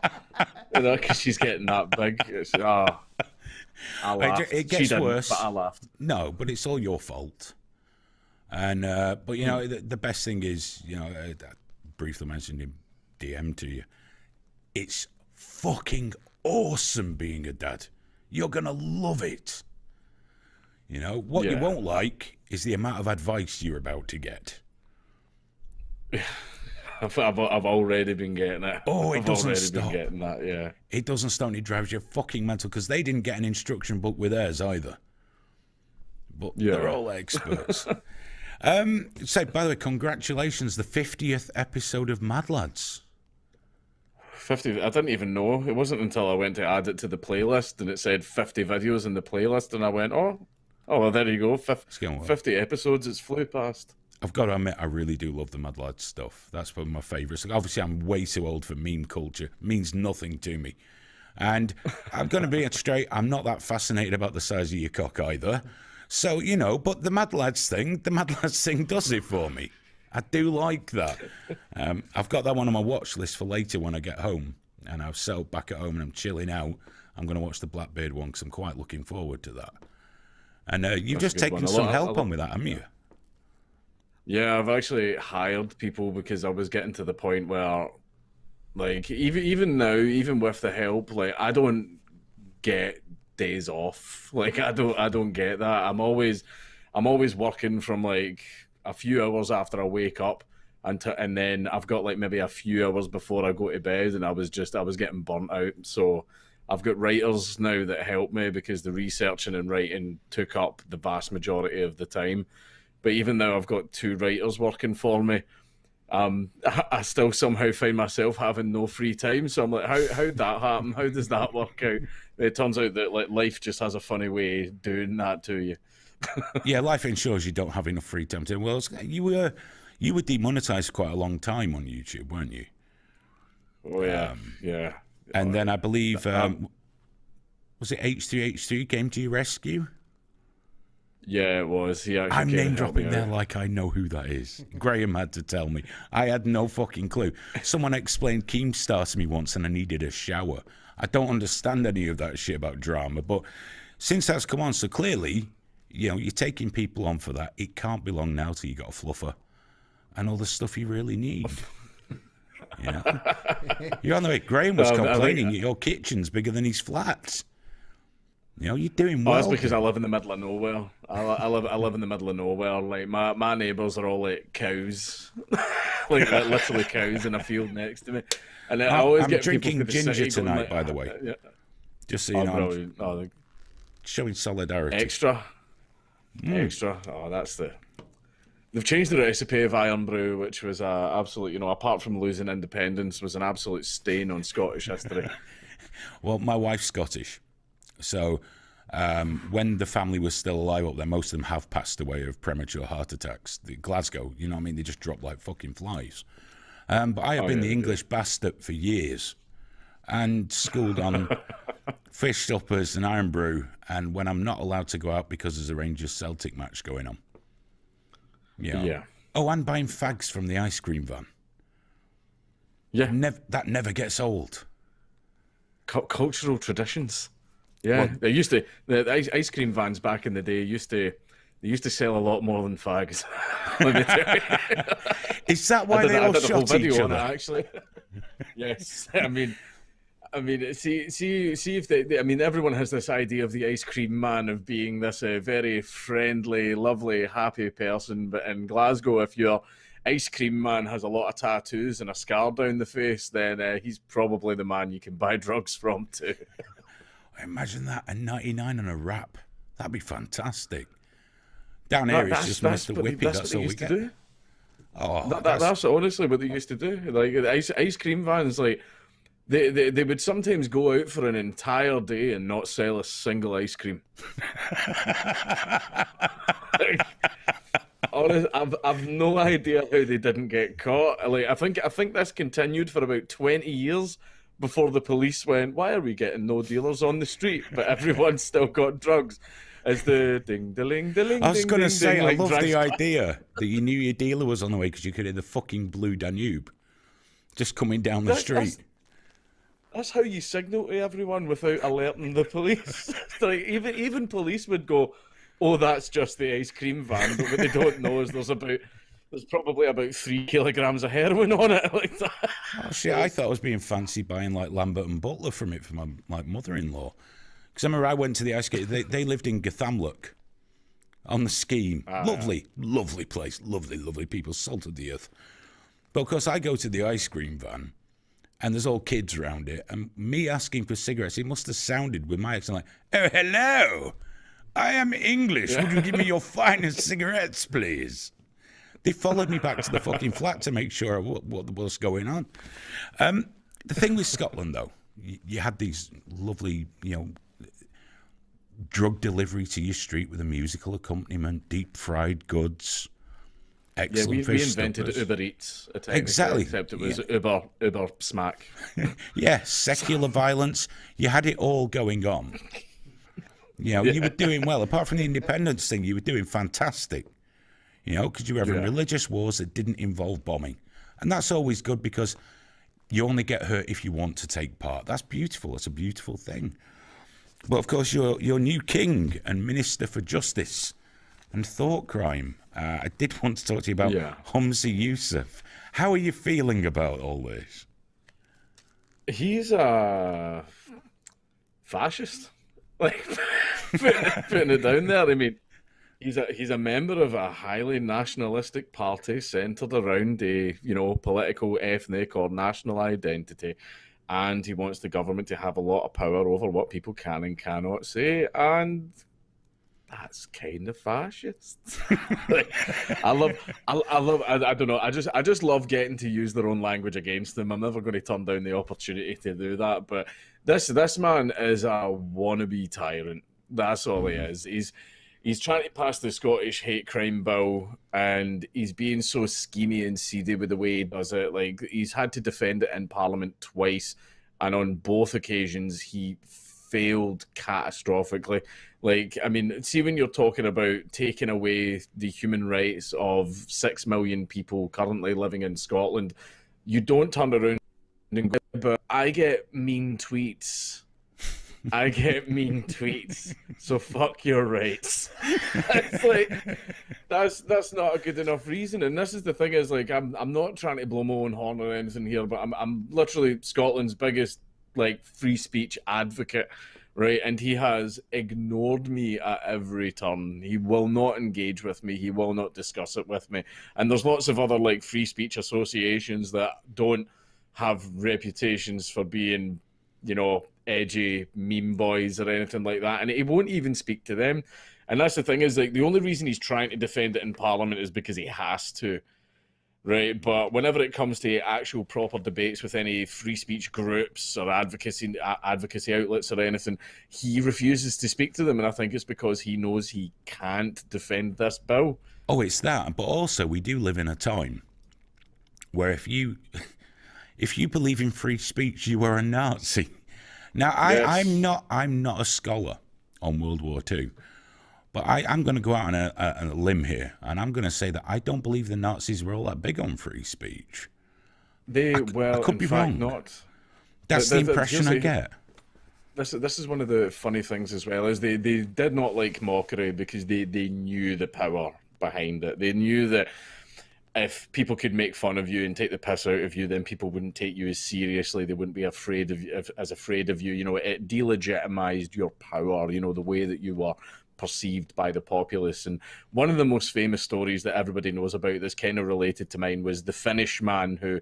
You know, because she's getting that big. I laughed. It gets worse. But I laughed. No, but it's all your fault. And but you know the best thing is, you know, I briefly mentioned him DM to you. It's fucking awesome being a dad. You're gonna love it. You know what you won't like is the amount of advice you're about to get. I've already been getting it. Oh, it doesn't stop. Been getting that, yeah. It doesn't stop. And it drives you fucking mental because they didn't get an instruction book with theirs either. But they're all experts. So, by the way, congratulations, the 50th episode of Mad Lads. 50. I didn't even know. It wasn't until I went to add it to the playlist and it said 50 videos in the playlist, and I went, oh, well, there you go. 50 episodes. It's flew past. I've got to admit, I really do love the Mad Lads stuff. That's one of my favourites. Obviously, I'm way too old for meme culture. It means nothing to me. And I'm going to be straight, I'm not that fascinated about the size of your cock either. So, you know, but the Mad Lads thing does it for me. I do like that. I've got that one on my watch list for later when I get home. And I've settled back at home and I'm chilling out. I'm going to watch the Blackbeard one because I'm quite looking forward to that. And you've just taken some help on with that, haven't you? Yeah, I've actually hired people because I was getting to the point where, like, even now, even with the help, like, I don't get days off. Like, I don't get that. I'm always working from like a few hours after I wake up and then I've got like maybe a few hours before I go to bed, and I was getting burnt out. So I've got writers now that help me because the researching and writing took up the vast majority of the time. But even though I've got 2 writers working for me, I still somehow find myself having no free time. So I'm like, how'd that happen? How does that work out? It turns out that like life just has a funny way of doing that to you. Yeah, life ensures you don't have enough free time to. Well, you were demonetized quite a long time on YouTube, weren't you? Oh yeah, yeah. And then I believe was it H3H3 came to your rescue? Yeah, it was. Yeah, I'm name dropping there like I know who that is. Graham had to tell me. I had no fucking clue. Someone explained Keemstar to me once and I needed a shower. I don't understand any of that shit about drama, but since that's come on, so clearly, you know, you're taking people on for that. It can't be long now till you got a fluffer and all the stuff you really need. You know? You're on the way. Graham was complaining your kitchen's bigger than his flat. You know, you're doing well. Oh, that's because I live in the middle of nowhere. I live in the middle of nowhere. Like my neighbours are all like cows, like literally cows in a field next to me. And I always get drinking people ginger tonight, like, by the way. Yeah. Just so you know, showing solidarity. Extra. Oh, that's the. They've changed the recipe of Iron Brew, which was absolute, you know, apart from losing independence, was an absolute stain on Scottish history. Well, my wife's Scottish. So when the family was still alive up there, most of them have passed away of premature heart attacks. Glasgow, you know what I mean? They just drop like fucking flies. But I have been the English bastard for years and schooled on fish suppers and Iron Brew. And when I'm not allowed to go out because there's a Rangers Celtic match going on. Yeah. Oh, and buying fags from the ice cream van. Yeah. That never gets old. Cultural traditions. Yeah, well, the ice cream vans back in the day used to sell a lot more than fags. Let me tell you. Is that why they all shot each other? Actually, yes. I mean, see if they I mean, everyone has this idea of the ice cream man of being this very friendly, lovely, happy person. But in Glasgow, if you're ice cream man has a lot of tattoos and a scar down the face, then he's probably the man you can buy drugs from too. Imagine that, a 99 and a wrap. That'd be fantastic. Down here, it's just Mr. Whippy. That's all we get. Do. Oh, that's honestly what they used to do. Like ice cream vans, like they would sometimes go out for an entire day and not sell a single ice cream. Honestly, I've no idea how they didn't get caught. Like I think this continued for about 20 years before the police went, "Why are we getting no dealers on the street, but everyone's still got drugs?" As the ding-a-ling-a-ling. I was going to say, I love the idea that you knew your dealer was on the way because you could hear the fucking blue Danube just coming down the street. That's how you signal to everyone without alerting the police. Like even police would go, "Oh, that's just the ice cream van," but what they don't know is there's probably about 3 kilograms of heroin on it. Like that. Oh shit! I thought I was being fancy buying like Lambert and Butler from it for my mother-in-law. Because I remember I went to the ice skate. They lived in Gathamlock on the scheme. Lovely place. Lovely people. Salt of the earth. But of course, I go to the ice cream van, and there's all kids around it. And me asking for cigarettes, it must have sounded with my accent like, "Oh, hello. I am English. Would you give me your finest cigarettes, please?" They followed me back to the fucking flat to make sure what was going on. The thing with Scotland, though, you had these lovely, drug delivery to your street with a musical accompaniment, deep fried goods, excellent fish. We invented Uber Eats, exactly, except it was Uber smack. Yeah, secular violence. You had it all going on. You were doing well. Apart from the independence thing, you were doing fantastic. Because you were having religious wars that didn't involve bombing, and that's always good because you only get hurt if you want to take part. That's beautiful. That's a beautiful thing. But of course, your new king and minister for justice and thought crime. I did want to talk to you about Humza Yousaf. How are you feeling about all this? He's a fascist. Like putting it down there. I mean, he's a member of a highly nationalistic party centered around a political, ethnic, or national identity. And he wants the government to have a lot of power over what people can and cannot say, and that's kind of fascist. I don't know. I just love getting to use their own language against them. I'm never going to turn down the opportunity to do that. But this man is a wannabe tyrant. That's all he is. He's trying to pass the Scottish hate crime bill, and he's being so schemy and seedy with the way he does it. Like, he's had to defend it in Parliament twice, and on both occasions he failed catastrophically. Like, I mean, see, when you're talking about taking away the human rights of 6 million people currently living in Scotland, you don't turn around and go, "But I get mean tweets. I get mean tweets, so fuck your rights." It's like that's not a good enough reason. And this is the thing, is like I'm not trying to blow my own horn or anything here, but I'm literally Scotland's biggest free speech advocate, right? And he has ignored me at every turn. He will not engage with me. He will not discuss it with me. And there's lots of other free speech associations that don't have reputations for being, edgy meme boys or anything like that, and he won't even speak to them. And that's the thing, is the only reason he's trying to defend it in Parliament is because he has to, right? But whenever it comes to actual proper debates with any free speech groups or advocacy outlets or anything, he refuses to speak to them, and I think it's because he knows he can't defend this bill. Oh, it's that, but also we do live in a time where if you believe in free speech, you are a Nazi. Now, I'm not a scholar on World War II, but I'm going to go out on a limb here, and I'm going to say that I don't believe the Nazis were all that big on free speech. I could be wrong. Not. That's the impression I get. This is one of the funny things as well, is they did not like mockery because they knew the power behind it. They knew that if people could make fun of you and take the piss out of you, then people wouldn't take you as seriously. They wouldn't be afraid of you. It delegitimized your power, the way that you were perceived by the populace. And one of the most famous stories that everybody knows about that's kind of related to mine was the Finnish man who,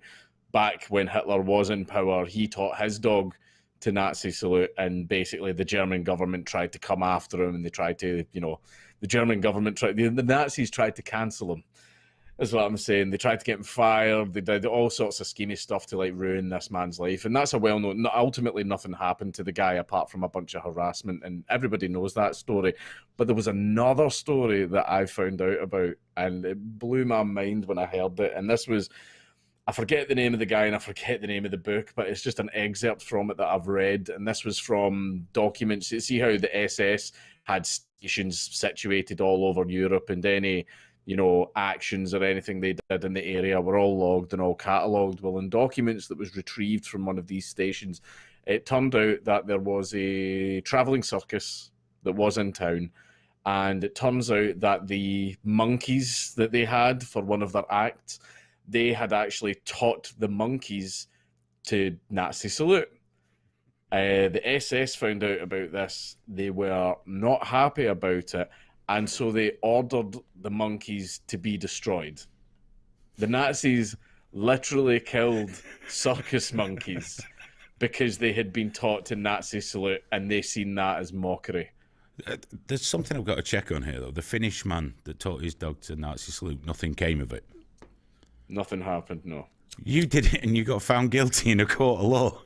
back when Hitler was in power, he taught his dog to Nazi salute, and basically the German government tried to come after him, and they tried to, the German government the Nazis tried to cancel him. Is what I'm saying. They tried to get him fired. They did all sorts of schemy stuff to like ruin this man's life, and that's a well-known. Ultimately, nothing happened to the guy apart from a bunch of harassment, and everybody knows that story. But there was another story that I found out about, and it blew my mind when I heard it. And this was, I forget the name of the guy and I forget the name of the book, but it's just an excerpt from it that I've read. And this was from documents. You see how the SS had stations situated all over Europe, and any actions or anything they did in the area were all logged and all catalogued. Well, in documents that was retrieved from one of these stations, it turned out that there was a travelling circus that was in town, and it turns out that the monkeys that they had for one of their acts, they had actually taught the monkeys to Nazi salute. The SS found out about this. They were not happy about it, and so they ordered the monkeys to be destroyed. The Nazis literally killed circus monkeys because they had been taught to Nazi salute, and they seen that as mockery. There's something I've got to check on here, though. The Finnish man that taught his dog to Nazi salute, nothing came of it. Nothing happened, no. You did it, and you got found guilty in a court of law.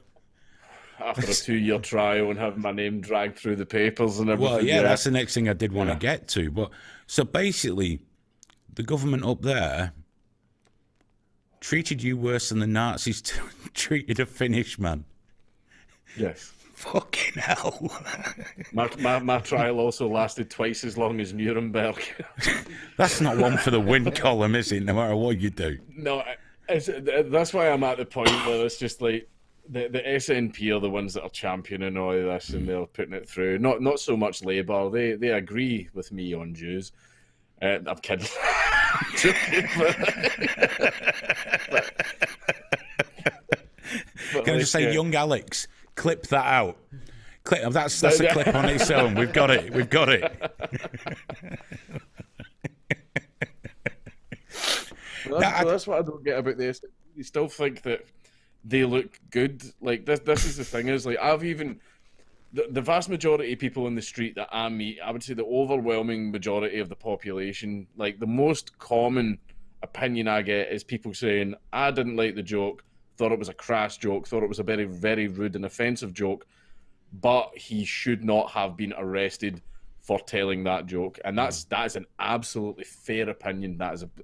After a 2-year trial and having my name dragged through the papers and everything. Well, yeah, that's the next thing I did want to get to. But so basically, the government up there treated you worse than the Nazis treated a Finnish man. Yes. Fucking hell. My trial also lasted twice as long as Nuremberg. That's not one for the win column, is it? No matter what you do. No, that's why I'm at the point where it's just like, the SNP are the ones that are championing all of this, and they're putting it through. Not so much Labour. They agree with me on Jews. I'm kidding. Can I just say, young Alex, clip that out. That's a clip on its own. We've got it. We've got it. That's what I don't get about this. You still think that they look good. Like this is the thing, is like, I've even the vast majority of people in the street that I meet, I would say the overwhelming majority of the population, like the most common opinion I get is people saying, I didn't like the joke, thought it was a crass joke, thought it was a very, very rude and offensive joke, but he should not have been arrested for telling that joke. And that is an absolutely fair opinion.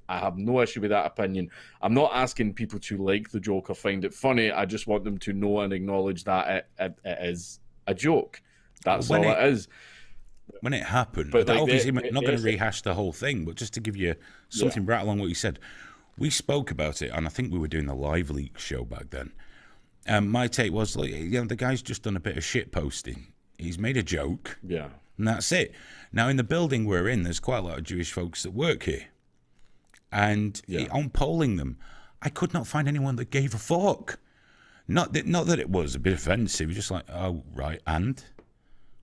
I have no issue with that opinion. I'm not asking people to like the joke or find it funny. I just want them to know and acknowledge that it is a joke. That's all it is. When it happened, but like, obviously we're not going to rehash the whole thing, but just to give you something right along what you said, we spoke about it, and I think we were doing the Live Leak show back then. My take was, like, the guy's just done a bit of shit posting. He's made a joke. Yeah. And that's it. Now, in the building we're in, there's quite a lot of Jewish folks that work here. And on polling them, I could not find anyone that gave a fuck. Not that it was a bit offensive. Just like, oh, right, and?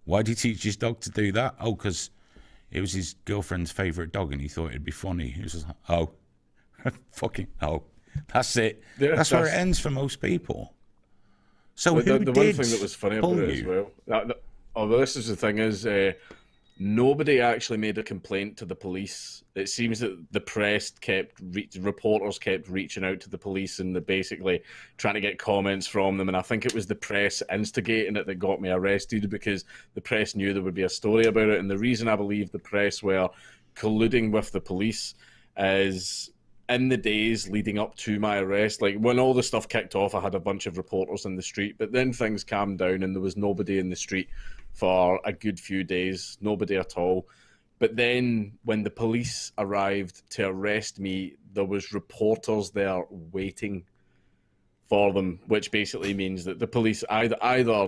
Why did he teach his dog to do that? Oh, because it was his girlfriend's favourite dog and he thought it'd be funny. He was just like, oh, fucking, oh. That's it. Yeah, that's where it ends for most people. So who did the one thing that was funny about it as well, this is the thing, is nobody actually made a complaint to the police. It seems that the press reporters kept reaching out to the police and basically trying to get comments from them. And I think it was the press instigating it that got me arrested, because the press knew there would be a story about it. And the reason I believe the press were colluding with the police is, in the days leading up to my arrest, like when all the stuff kicked off, I had a bunch of reporters in the street, but then things calmed down and there was nobody in the street for a good few days, nobody at all. But then when the police arrived to arrest me, there was reporters there waiting for them, which basically means that the police, either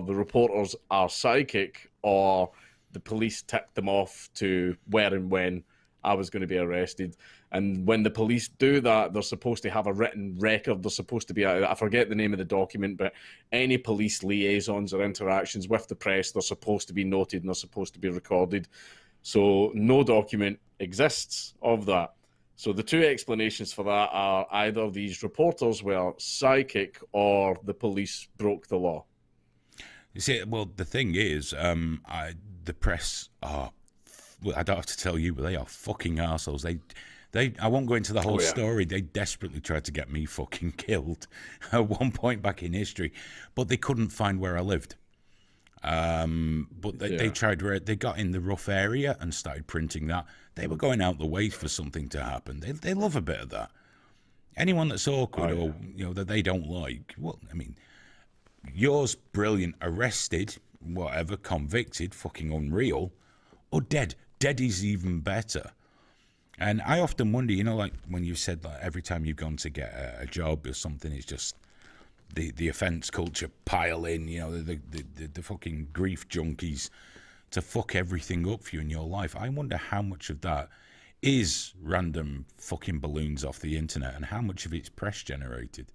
the reporters are psychic or the police tipped them off to where and when I was going to be arrested. And when the police do that, they're supposed to have a written record. They're supposed to be, I forget the name of the document, but any police liaisons or interactions with the press, they're supposed to be noted and they're supposed to be recorded. So no document exists of that. So the two explanations for that are either these reporters were psychic or the police broke the law. You see, well, the thing is, the press are, well, I don't have to tell you, but they are fucking arseholes. I won't go into the whole story. They desperately tried to get me fucking killed at one point back in history, but they couldn't find where I lived. But they tried, they got in the rough area and started printing that. They were going out the way for something to happen. They love a bit of that. Anyone that's awkward or, you know, that they don't like, well, I mean, yours, brilliant, arrested, whatever, convicted, fucking unreal, or dead. Dead is even better. And I often wonder, you know, like when you said like every time you've gone to get a job or something, it's just the offence culture pile in, you know, the fucking grief junkies to fuck everything up for you in your life. I wonder how much of that is random fucking balloons off the internet and how much of it's press generated.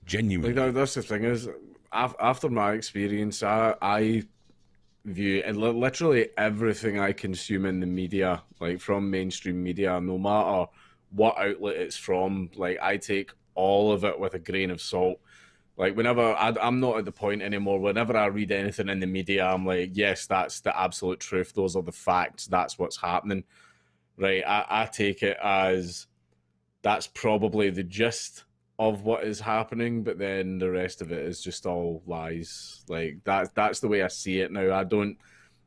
Genuinely. Like that's the thing is, after my experience, I view and literally everything I consume in the media, like from mainstream media, no matter what outlet it's from, like I take all of it with a grain of salt. Like whenever I'm not at the point anymore, whenever I read anything in the media, I'm like, yes, that's the absolute truth. Those are the facts. That's what's happening. Right. I take it as that's probably the gist of what is happening, but then the rest of it is just all lies. Like that's the way I see it now. I don't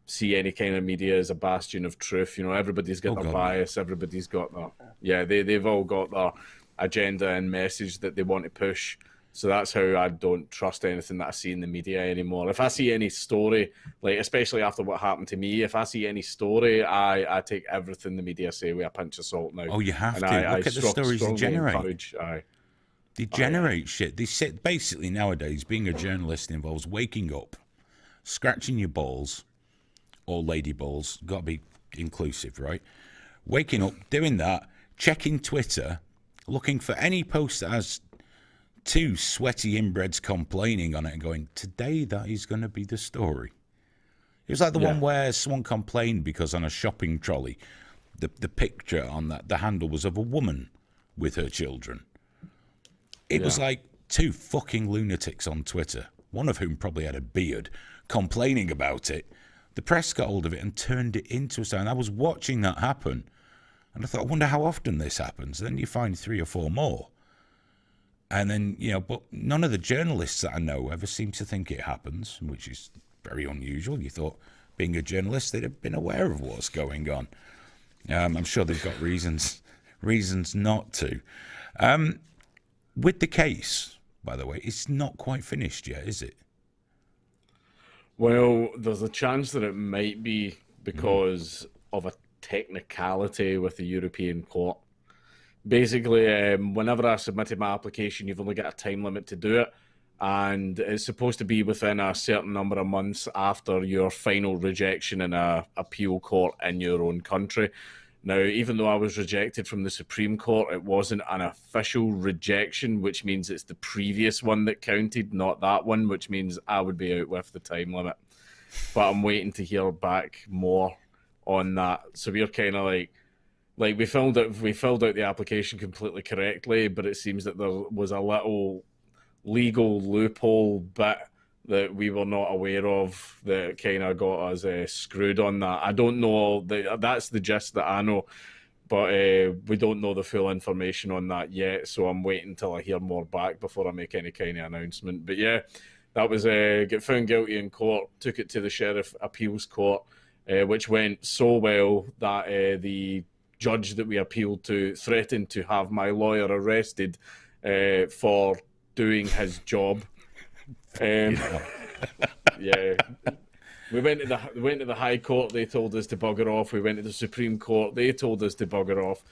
see any kind of media as a bastion of truth. You know, everybody's got their bias. Everybody's got their, they've all got their agenda and message that they want to push. So that's how I don't trust anything that I see in the media anymore. If I see any story, like especially after what happened to me, if I see any story, I take everything the media say with a pinch of salt now. Oh, you have to. Look at the stories they generate. They generate shit. They sit basically nowadays. Being a journalist involves waking up, scratching your balls, or lady balls. Got to be inclusive, right? Waking up, doing that, checking Twitter, looking for any post that has two sweaty inbreds complaining on it and going, today that is going to be the story. It was like the one where someone complained because on a shopping trolley, the picture on the handle was of a woman with her children. It was like two fucking lunatics on Twitter, one of whom probably had a beard, complaining about it. The press got hold of it and turned it into a story. And I was watching that happen, and I thought, I wonder how often this happens. Then you find 3 or 4 more. And then, you know, but none of the journalists that I know ever seem to think it happens, which is very unusual. You thought, being a journalist, they'd have been aware of what's going on. I'm sure they've got reasons not to. With the case, by the way, it's not quite finished yet, is it? Well, there's a chance that it might be because of a technicality with the European court. Basically, whenever I submitted my application, you've only got a time limit to do it, and it's supposed to be within a certain number of months after your final rejection in a appeal court in your own country. Now, even though I was rejected from the Supreme Court, it wasn't an official rejection, which means it's the previous one that counted, not that one, which means I would be out with the time limit. But I'm waiting to hear back more on that. So we're kind of like we filled out the application completely correctly, but it seems that there was a little legal loophole bit that we were not aware of that kind of got us screwed on that. I don't know. That's the gist that I know, but we don't know the full information on that yet, so I'm waiting until I hear more back before I make any kind of announcement. But yeah, that was get found guilty in court, took it to the Sheriff Appeals Court, which went so well that the judge that we appealed to threatened to have my lawyer arrested for doing his job. Yeah, we went to the High Court. They told us to bugger off. We went to the Supreme Court. They told us to bugger off.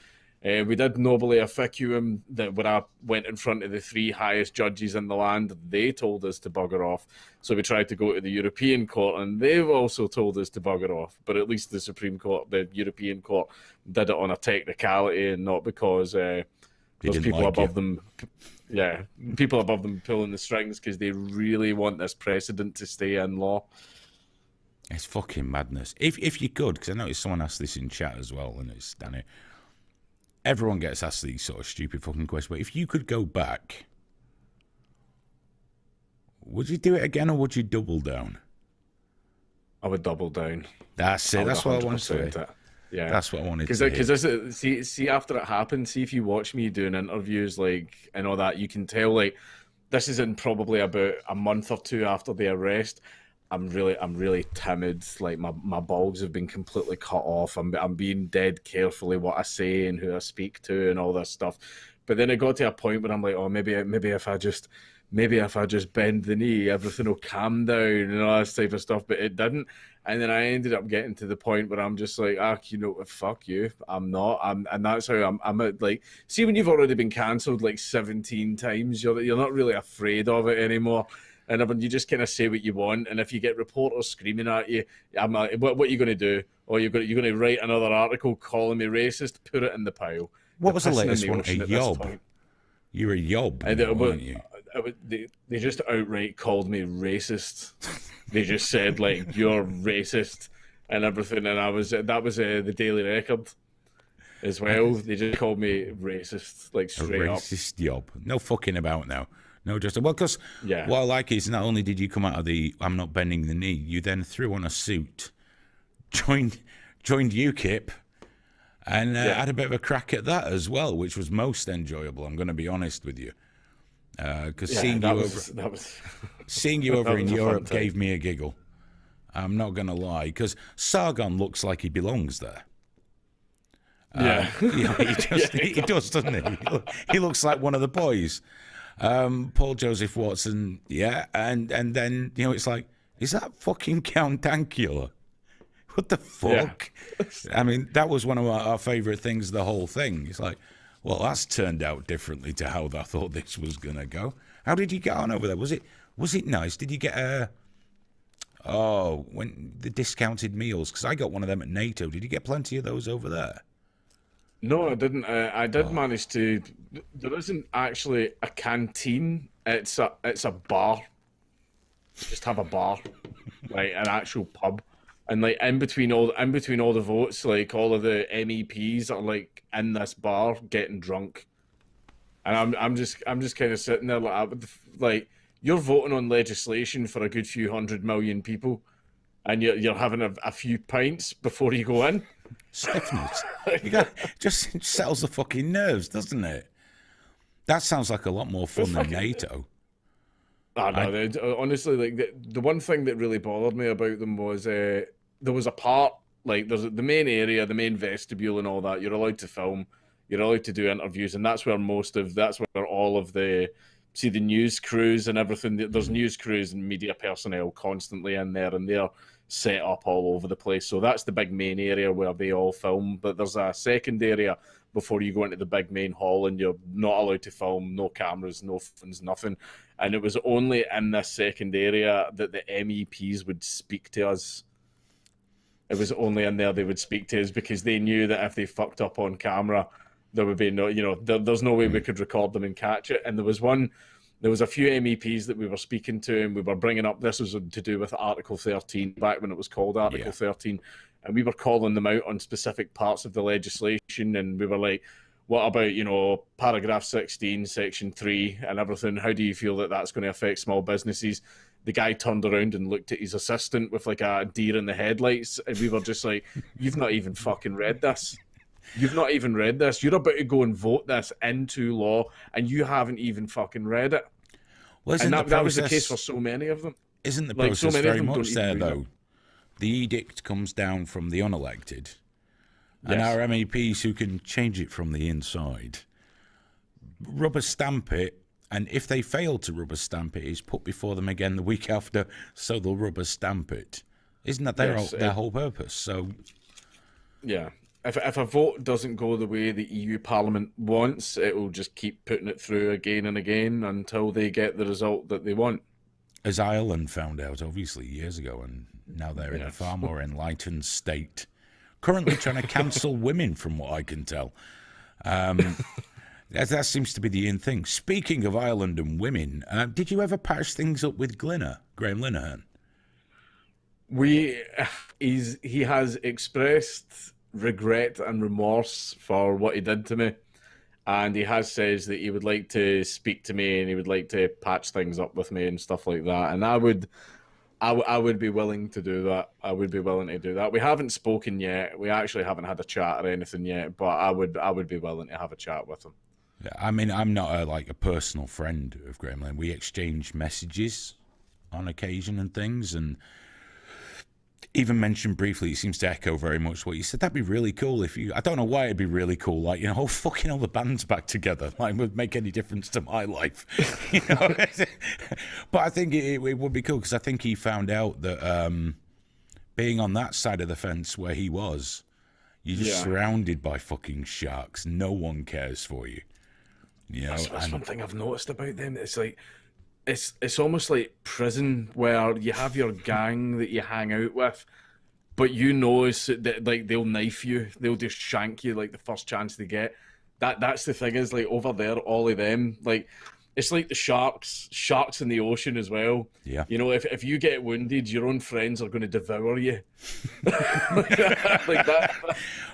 We did nobly efficuum that when I went in front of the 3 highest judges in the land, they told us to bugger off. So we tried to go to the European Court, and they've also told us to bugger off. But at least the Supreme Court, the European Court, did it on a technicality and not because there's people above them. Yeah, people above them pulling the strings because they really want this precedent to stay in law. It's fucking madness. If you could, because I noticed someone asked this in chat as well, and it's Danny. Everyone gets asked these sort of stupid fucking questions, but if you could go back, would you do it again or would you double down? I would double down. That's it. That's what I wanted to say. Yeah, that's what I wanted to hear. Because see, after it happened, see if you watch me doing interviews like and all that, you can tell like this is in probably about a month or two after the arrest. I'm really timid. Like my balls have been completely cut off. I'm being dead carefully what I say and who I speak to and all this stuff. But then it got to a point where I'm like, oh, maybe if I just bend the knee, everything will calm down and all that type of stuff. But it didn't. And then I ended up getting to the point where I'm just like, you know what, fuck you. I'm not. And that's how I'm at, like, see, when you've already been cancelled like 17 times, you're not really afraid of it anymore. And when you just kind of say what you want, and if you get reporters screaming at you, I'm like, what are you going to do? Or you're going to write another article calling me racist? Put it in the pile. What was the latest one? A yob. You're a yob, weren't you? They just outright called me racist. They just said like you're racist and everything, and that was the Daily Record as well. They just called me racist, like straight up. Racist yob. No fucking about now. No, just well, because what I like is not only did you come out of the I'm not bending the knee, you then threw on a suit, joined UKIP, and had a bit of a crack at that as well, which was most enjoyable. I'm going to be honest with you, because seeing you over in Europe gave me a giggle. I'm not going to lie, because Sargon looks like he belongs there. He does, doesn't he? He looks like one of the boys. Paul Joseph Watson, and then it's like, is that fucking Count Dankula? What the fuck? Yeah. I mean, that was one of our favourite things. The whole thing. It's like, well, that's turned out differently to how I thought this was gonna go. How did you get on over there? Was it nice? Did you get when the discounted meals? Because I got one of them at NATO. Did you get plenty of those over there? No, I didn't. I did manage to. There isn't actually a canteen. It's a bar. Just have a bar, like an actual pub, and like in between all the votes, like all of the MEPs are like in this bar getting drunk, and I'm just kind of sitting there like you're voting on legislation for a good few 100 million people, and you're having a few pints before you go in. Stiffness. Just settles the fucking nerves, doesn't it? That sounds like a lot more fun than NATO. Honestly, like the one thing that really bothered me about them was there was a part, like there's the main area, the main vestibule and all that. You're allowed to film, you're allowed to do interviews, and that's where all of the news crews and everything. There's news crews and media personnel constantly in there, and they're set up all over the place. So that's the big main area where they all film. But there's a second area before you go into the big main hall, and you're not allowed to film, no cameras, no phones, nothing. And it was only in this second area that the MEPs would speak to us. It was only in there they would speak to us, because they knew that if they fucked up on camera, there would be no, there's no way we could record them and catch it. And there was a few MEPs that we were speaking to, and we were bringing up, this was to do with Article 13, back when it was called Article 13, and we were calling them out on specific parts of the legislation, and we were like, what about, paragraph 16, section 3 and everything? How do you feel that that's going to affect small businesses? The guy turned around and looked at his assistant with like a deer in the headlights, and we were just like, you've not even fucking read this. You've not even read this. You're about to go and vote this into law, and you haven't even fucking read it. Well, and that was the case for so many of them. Isn't the process very much there, though? The edict comes down from the unelected, and our MEPs who can change it from the inside rubber stamp it, and if they fail to rubber stamp it, it's put before them again the week after, so they'll rubber stamp it. Isn't that their whole purpose? So, yeah. If a vote doesn't go the way the EU Parliament wants, it will just keep putting it through again and again until they get the result that they want. As Ireland found out, obviously, years ago, and now they're in a far more enlightened state. Currently trying to cancel women, from what I can tell. That seems to be the in thing. Speaking of Ireland and women, did you ever patch things up with Graham Linehan? he has expressed regret and remorse for what he did to me, and he has says that he would like to speak to me and he would like to patch things up with me and stuff like that. And I would be willing to do that. I would be willing to do that. We haven't spoken yet. We actually haven't had a chat or anything yet, but I would be willing to have a chat with him. Yeah, I mean, I'm not a personal friend of Graham Lane. We exchange messages on occasion and things, and even mentioned briefly, it seems to echo very much what you said. That'd be really cool if you, I don't know why it'd be really cool, like, you know, fucking all the bands back together, like, would make any difference to my life, you know. But I think it would be cool, because I think he found out that being on that side of the fence where he was, you're just surrounded by fucking sharks. No one cares for you. You know, that's one thing I've noticed about them. It's like, it's almost like prison, where you have your gang that you hang out with, but you know that, like, they'll knife you, they'll just shank you like the first chance they get. That's the thing, is like over there, all of them, like, it's like the sharks in the ocean as well. Yeah, you know, if you get wounded, your own friends are going to devour you. like that.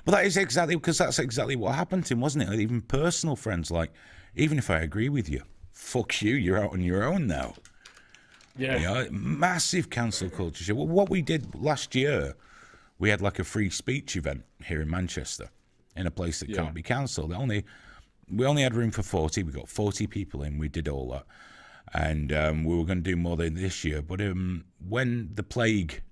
Well, that is exactly, because that's exactly what happened to him, wasn't it? Like, even personal friends, like, even if I agree with you, fuck you, you're out on your own now. Yeah. You know, massive cancel culture. Well, what we did last year, we had like a free speech event here in Manchester, in a place that can't be cancelled. We only had room for 40. We got 40 people in. We did all that. And we were going to do more than this year. But when the plague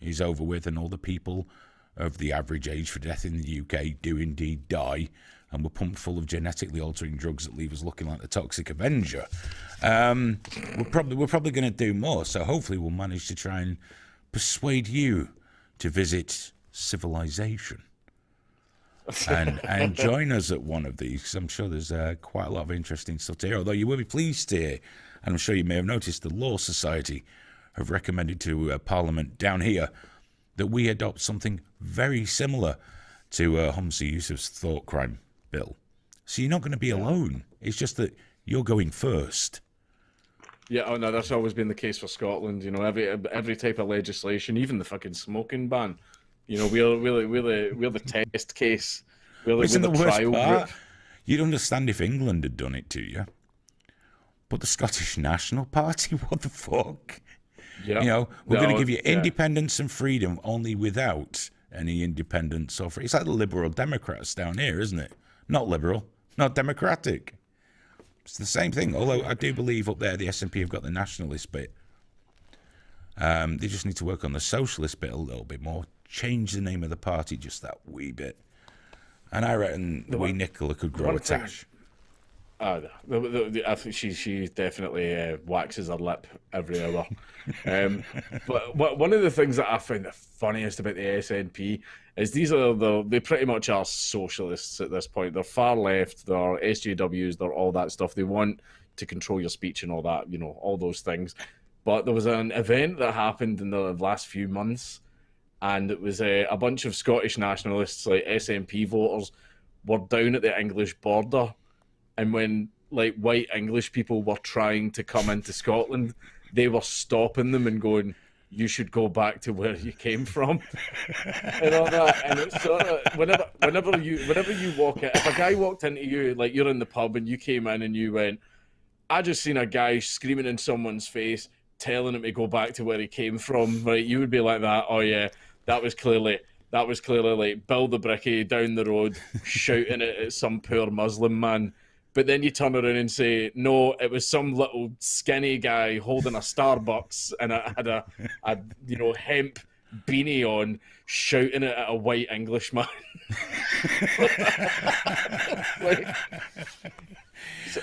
is over with and all the people of the average age for death in the UK do indeed die, and we're pumped full of genetically altering drugs that leave us looking like the Toxic Avenger, we're probably going to do more. So hopefully we'll manage to try and persuade you to visit civilization and join us at one of these, because I'm sure there's quite a lot of interesting stuff to hear. Although you will be pleased to hear, and I'm sure you may have noticed, the Law Society have recommended to Parliament down here that we adopt something very similar to Humza Yousaf's thought crime bill. So you're not going to be alone. It's just that you're going first. Yeah, oh no, that's always been the case for Scotland. You know, every type of legislation, even the fucking smoking ban. You know, we're the test case. We're the trial group. You'd understand if England had done it to you, but the Scottish National Party, what the fuck? Yeah, you know, we're going to give you independence and freedom, only without any independence or free. It's like the Liberal Democrats down here, isn't it? Not liberal, not democratic. It's the same thing. Although I do believe up there the SNP have got the nationalist bit. They just need to work on the socialist bit a little bit more. Change the name of the party just that wee bit. And I reckon wee Nicola could grow a tash. I think she definitely waxes her lip every hour. But one of the things that I find the funniest about the SNP is they pretty much are socialists at this point. They're far left, they're SJWs, they're all that stuff. They want to control your speech and all that, you know, all those things. But there was an event that happened in the last few months, and it was a bunch of Scottish nationalists, like SNP voters, were down at the English border. And when, like, white English people were trying to come into Scotland, they were stopping them and going, "You should go back to where you came from," and all that. And it's sort of whenever you walk in, if a guy walked into you, like, you're in the pub and you came in and you went, "I just seen a guy screaming in someone's face, telling him to go back to where he came from," right? You would be like that. Oh yeah, that was clearly like Bill the Bricky down the road shouting it at some poor Muslim man. But then you turn around and say, no, it was some little skinny guy holding a Starbucks and had a hemp beanie on, shouting it at a white Englishman.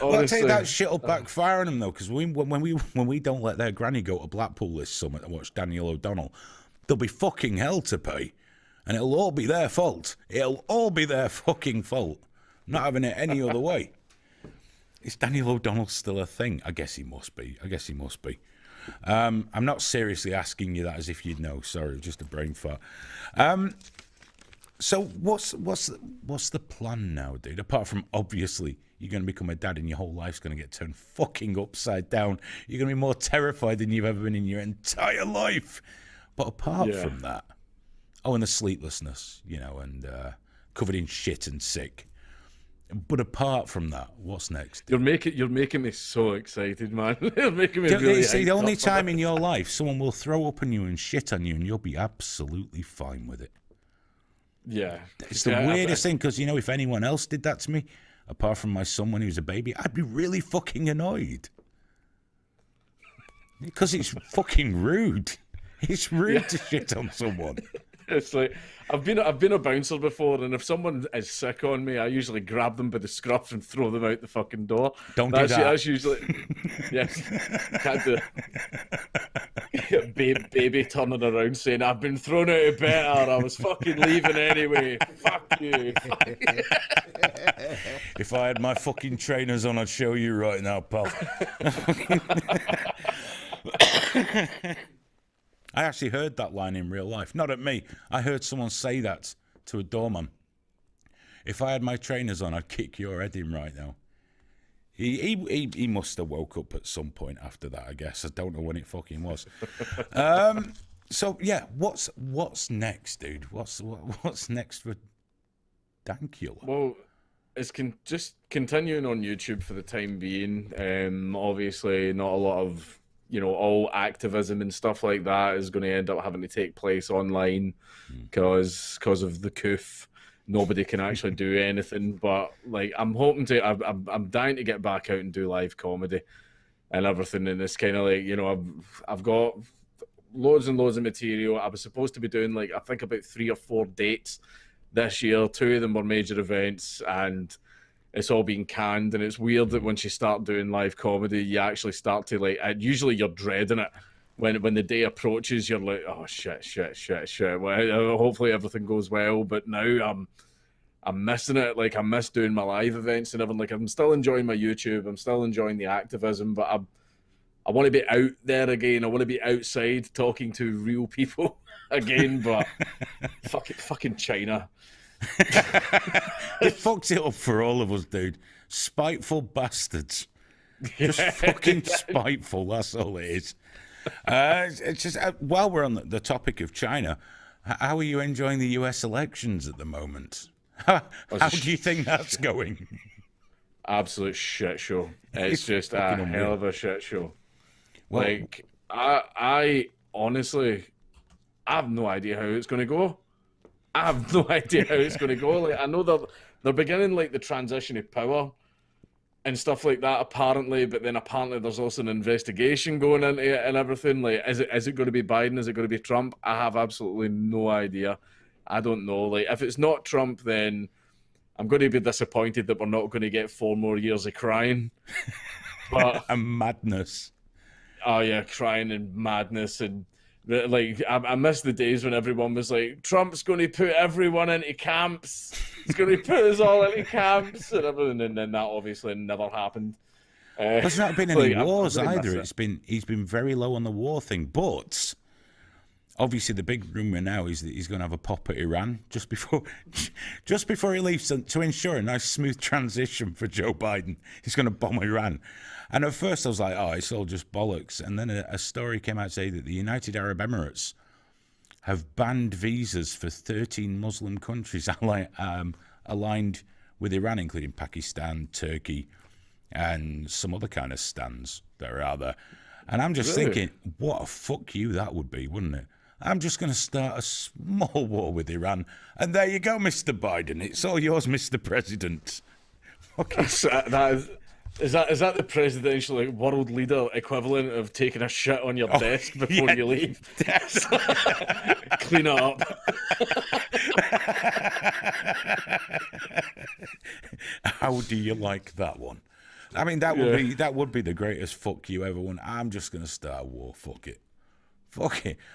Well, I tell you, that shit'll backfire on them though, because when we don't let their granny go to Blackpool this summer to watch Daniel O'Donnell, there'll be fucking hell to pay, and it'll all be their fault. It'll all be their fucking fault. I'm not having it any other way. Is Daniel O'Donnell still a thing? I guess he must be. I'm not seriously asking you that as if you'd know. Sorry, just a brain fart. So what's the plan now, dude? Apart from, obviously, you're going to become a dad and your whole life's going to get turned fucking upside down. You're going to be more terrified than you've ever been in your entire life. But apart from that, and the sleeplessness, you know, and covered in shit and sick. But apart from that, what's next? You're making me so excited, man. You're making me really see, the only up. time in your life someone will throw up on you and shit on you, and you'll be absolutely fine with it. Yeah. It's the weirdest thing, because, you know, if anyone else did that to me, apart from my son when he was a baby, I'd be really fucking annoyed. Because it's fucking rude. It's rude to shit on someone. It's like I've been a bouncer before, and if someone is sick on me, I usually grab them by the scruff and throw them out the fucking door. Do that. That's usually yes. Can't do it. Baby turning around saying, "I've been thrown out of bed. I was fucking leaving anyway. Fuck you." If I had my fucking trainers on, I'd show you right now, pal. I actually heard that line in real life. Not at me. I heard someone say that to a doorman. If I had my trainers on, I'd kick your head in right now. He must have woke up at some point after that, I guess. I don't know when it fucking was. So yeah, what's next, dude? What's next for Dankula? Well, it's just continuing on YouTube for the time being. Obviously, not a lot of, you know, all activism and stuff like that is going to end up having to take place online because of the coof. Nobody can actually do anything. But like, I'm dying to get back out and do live comedy and everything. And it's kind of like, you know, I've got loads and loads of material. I was supposed to be doing, like, I think about 3 or 4 dates this year. 2 of them were major events, and it's all been canned. And it's weird that once you start doing live comedy, you actually start to, like, usually you're dreading it. When the day approaches, you're like, oh, shit. Well, hopefully everything goes well. But now I'm missing it. Like, I miss doing my live events and everything. Like, I'm still enjoying my YouTube. I'm still enjoying the activism, but I want to be out there again. I want to be outside talking to real people again. But fucking China. It fucks it up for all of us, dude. Spiteful bastards. Just fucking spiteful. That's all it is. It's just while we're on the topic of China, how are you enjoying the US elections at the moment? How do you think that's going? Absolute shit show. It's just a hell of a shit show. Well, like, I honestly, I have no idea how it's going to go. I have no idea how it's going to go. Like, I know they're beginning, like, the transition of power and stuff like that, apparently, but then apparently there's also an investigation going into it and everything. Like, is it going to be Biden? Is it going to be Trump? I have absolutely no idea. I don't know. Like, if it's not Trump, then I'm going to be disappointed that we're not going to get 4 more years of crying. But and madness. Oh yeah, crying and madness. And like, I miss the days when everyone was like, Trump's going to put everyone into camps. He's going to put us all into camps and everything. And then that obviously never happened. There's not been any wars either. He's been very low on the war thing. But obviously the big rumour now is that he's going to have a pop at Iran just before he leaves, to ensure a nice smooth transition for Joe Biden. He's going to bomb Iran. And at first I was like, oh, it's all just bollocks. And then a story came out saying that the United Arab Emirates have banned visas for 13 Muslim countries aligned with Iran, including Pakistan, Turkey, and some other kind of stands that are out there. And I'm just thinking, what a fuck you that would be, wouldn't it? I'm just going to start a small war with Iran. And there you go, Mr. Biden. It's all yours, Mr. President. Okay. Is that the presidential, like, world leader equivalent of taking a shit on your desk before you leave? Clean it up. How do you like that one? I mean, that would be the greatest fuck you ever won. I'm just going to start a war. Fuck it.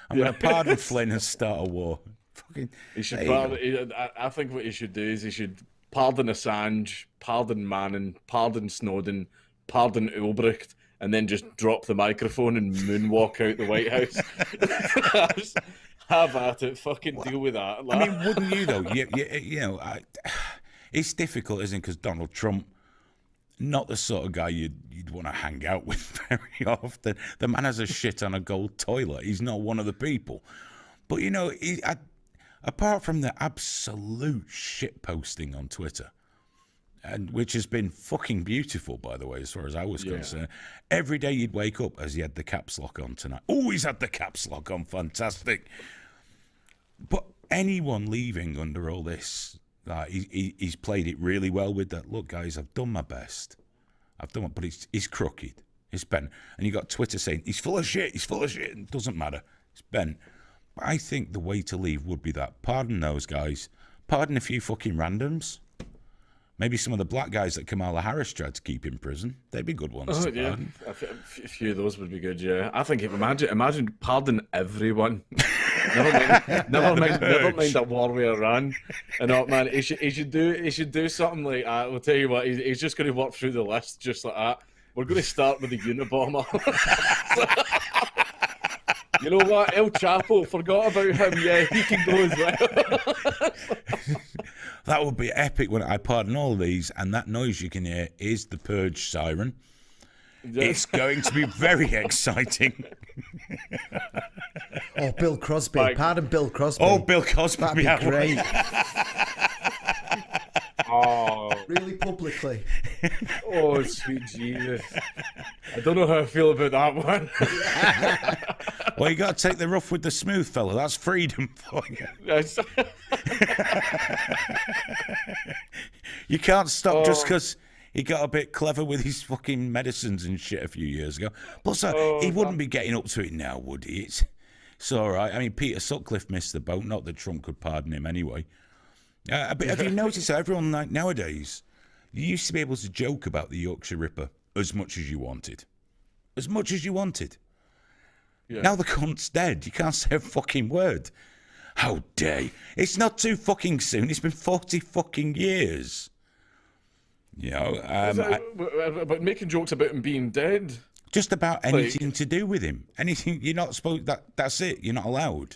I'm going to pardon Flynn and start a war. Fucking. I think what he should do is he should pardon Assange, pardon Manning, pardon Snowden, pardon Ulbricht, and then just drop the microphone and moonwalk out the White House. Have at it. Fucking deal with that. I mean, wouldn't you though? You know, it's difficult, isn't it? Because Donald Trump, not the sort of guy you'd want to hang out with very often. The man has a shit on a gold toilet. He's not one of the people. But, you know, apart from the absolute shit posting on Twitter, and which has been fucking beautiful, by the way, as far as I was concerned. Every day you'd wake up as he had the caps lock on tonight. Oh, he's had the caps lock on, fantastic. But anyone leaving under all this, he's played it really well with that. Look, guys, I've done my best. I've done it, but he's crooked. It's bent. And you got Twitter saying, he's full of shit, it doesn't matter. It's bent. But I think the way to leave would be that. Pardon those guys. Pardon a few fucking randoms. Maybe some of the black guys that Kamala Harris tried to keep in prison. They'd be good ones to pardon. A few of those would be good, yeah. I think imagine pardon everyone. never mind a war with Iran. And man, he should do something like that. We'll tell you what, he's just going to work through the list just like that. We're going to start with the Unabomber. You know what? El Chapo, forgot about him. Yeah, he can go as well. That would be epic when I pardon all these, and that noise you can hear is the purge siren. Yeah. It's going to be very exciting. Oh, Bill Crosby. Pardon Bill Crosby. Oh, Bill Cosby. That'd be great. Oh, really publicly. Oh, sweet Jesus. I don't know how I feel about that one. Well, you got to take the rough with the smooth, fella. That's freedom for you. You can't stop just because he got a bit clever with his fucking medicines and shit a few years ago. Plus, he wouldn't be getting up to it now, would he? It's all right. I mean, Peter Sutcliffe missed the boat. Not that Trump could pardon him anyway. But have you noticed that everyone nowadays, you used to be able to joke about the Yorkshire Ripper as much as you wanted. As much as you wanted. Yeah. Now the cunt's dead. You can't say a fucking word. How dare you? It's not too fucking soon. It's been 40 fucking years. You know, but making jokes about him being dead? Just about anything to do with him. Anything. You're not supposed... That's it. You're not allowed.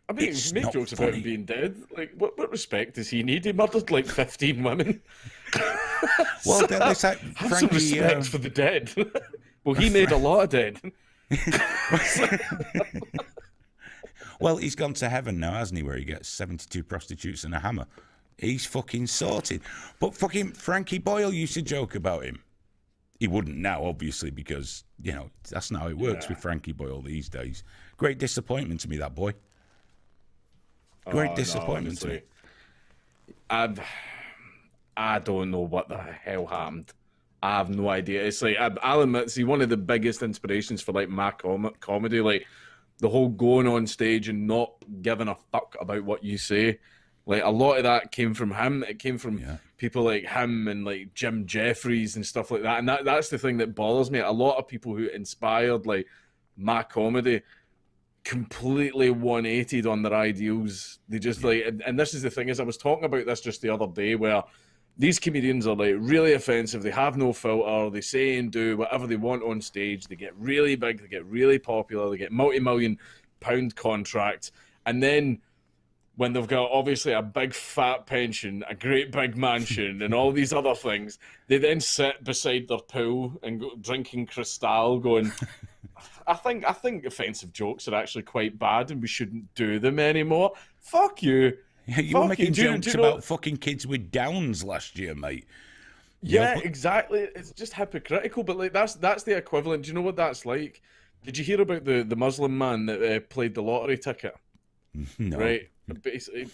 I mean, you make jokes about him being dead. Like, what respect does he need? He murdered like 15 women. Well, there's like have some respect for the dead. Well, he made a lot of dead. Well, he's gone to heaven now, hasn't he? Where he gets 72 prostitutes and a hammer. He's fucking sorted. But fucking Frankie Boyle used to joke about him. He wouldn't now, obviously, because you know that's not how it works with Frankie Boyle these days. Great disappointment to me, that boy. Great disappointment to me. I don't know what the hell happened. I have no idea. It's like I'll admit, see, one of the biggest inspirations for like my comedy, like the whole going on stage and not giving a fuck about what you say. Like a lot of that came from him. It came from people like him and like Jim Jeffries and stuff like that. And that's the thing that bothers me. A lot of people who inspired like my comedy completely 180'd on their ideals. They just like, and this is the thing, is I was talking about this just the other day, where these comedians are like really offensive. They have no filter. They say and do whatever they want on stage. They get really big. They get really popular. They get multi-million-pound contracts. And then when they've got obviously a big fat pension, a great big mansion, and all these other things, they then sit beside their pool and go drinking Cristal, going, I think offensive jokes are actually quite bad and we shouldn't do them anymore. Fuck you. You were making jokes about fucking kids with Downs last year, mate. Yeah, exactly. It's just hypocritical, but like that's the equivalent. Do you know what that's like? Did you hear about the Muslim man that played the lottery ticket? No. Right.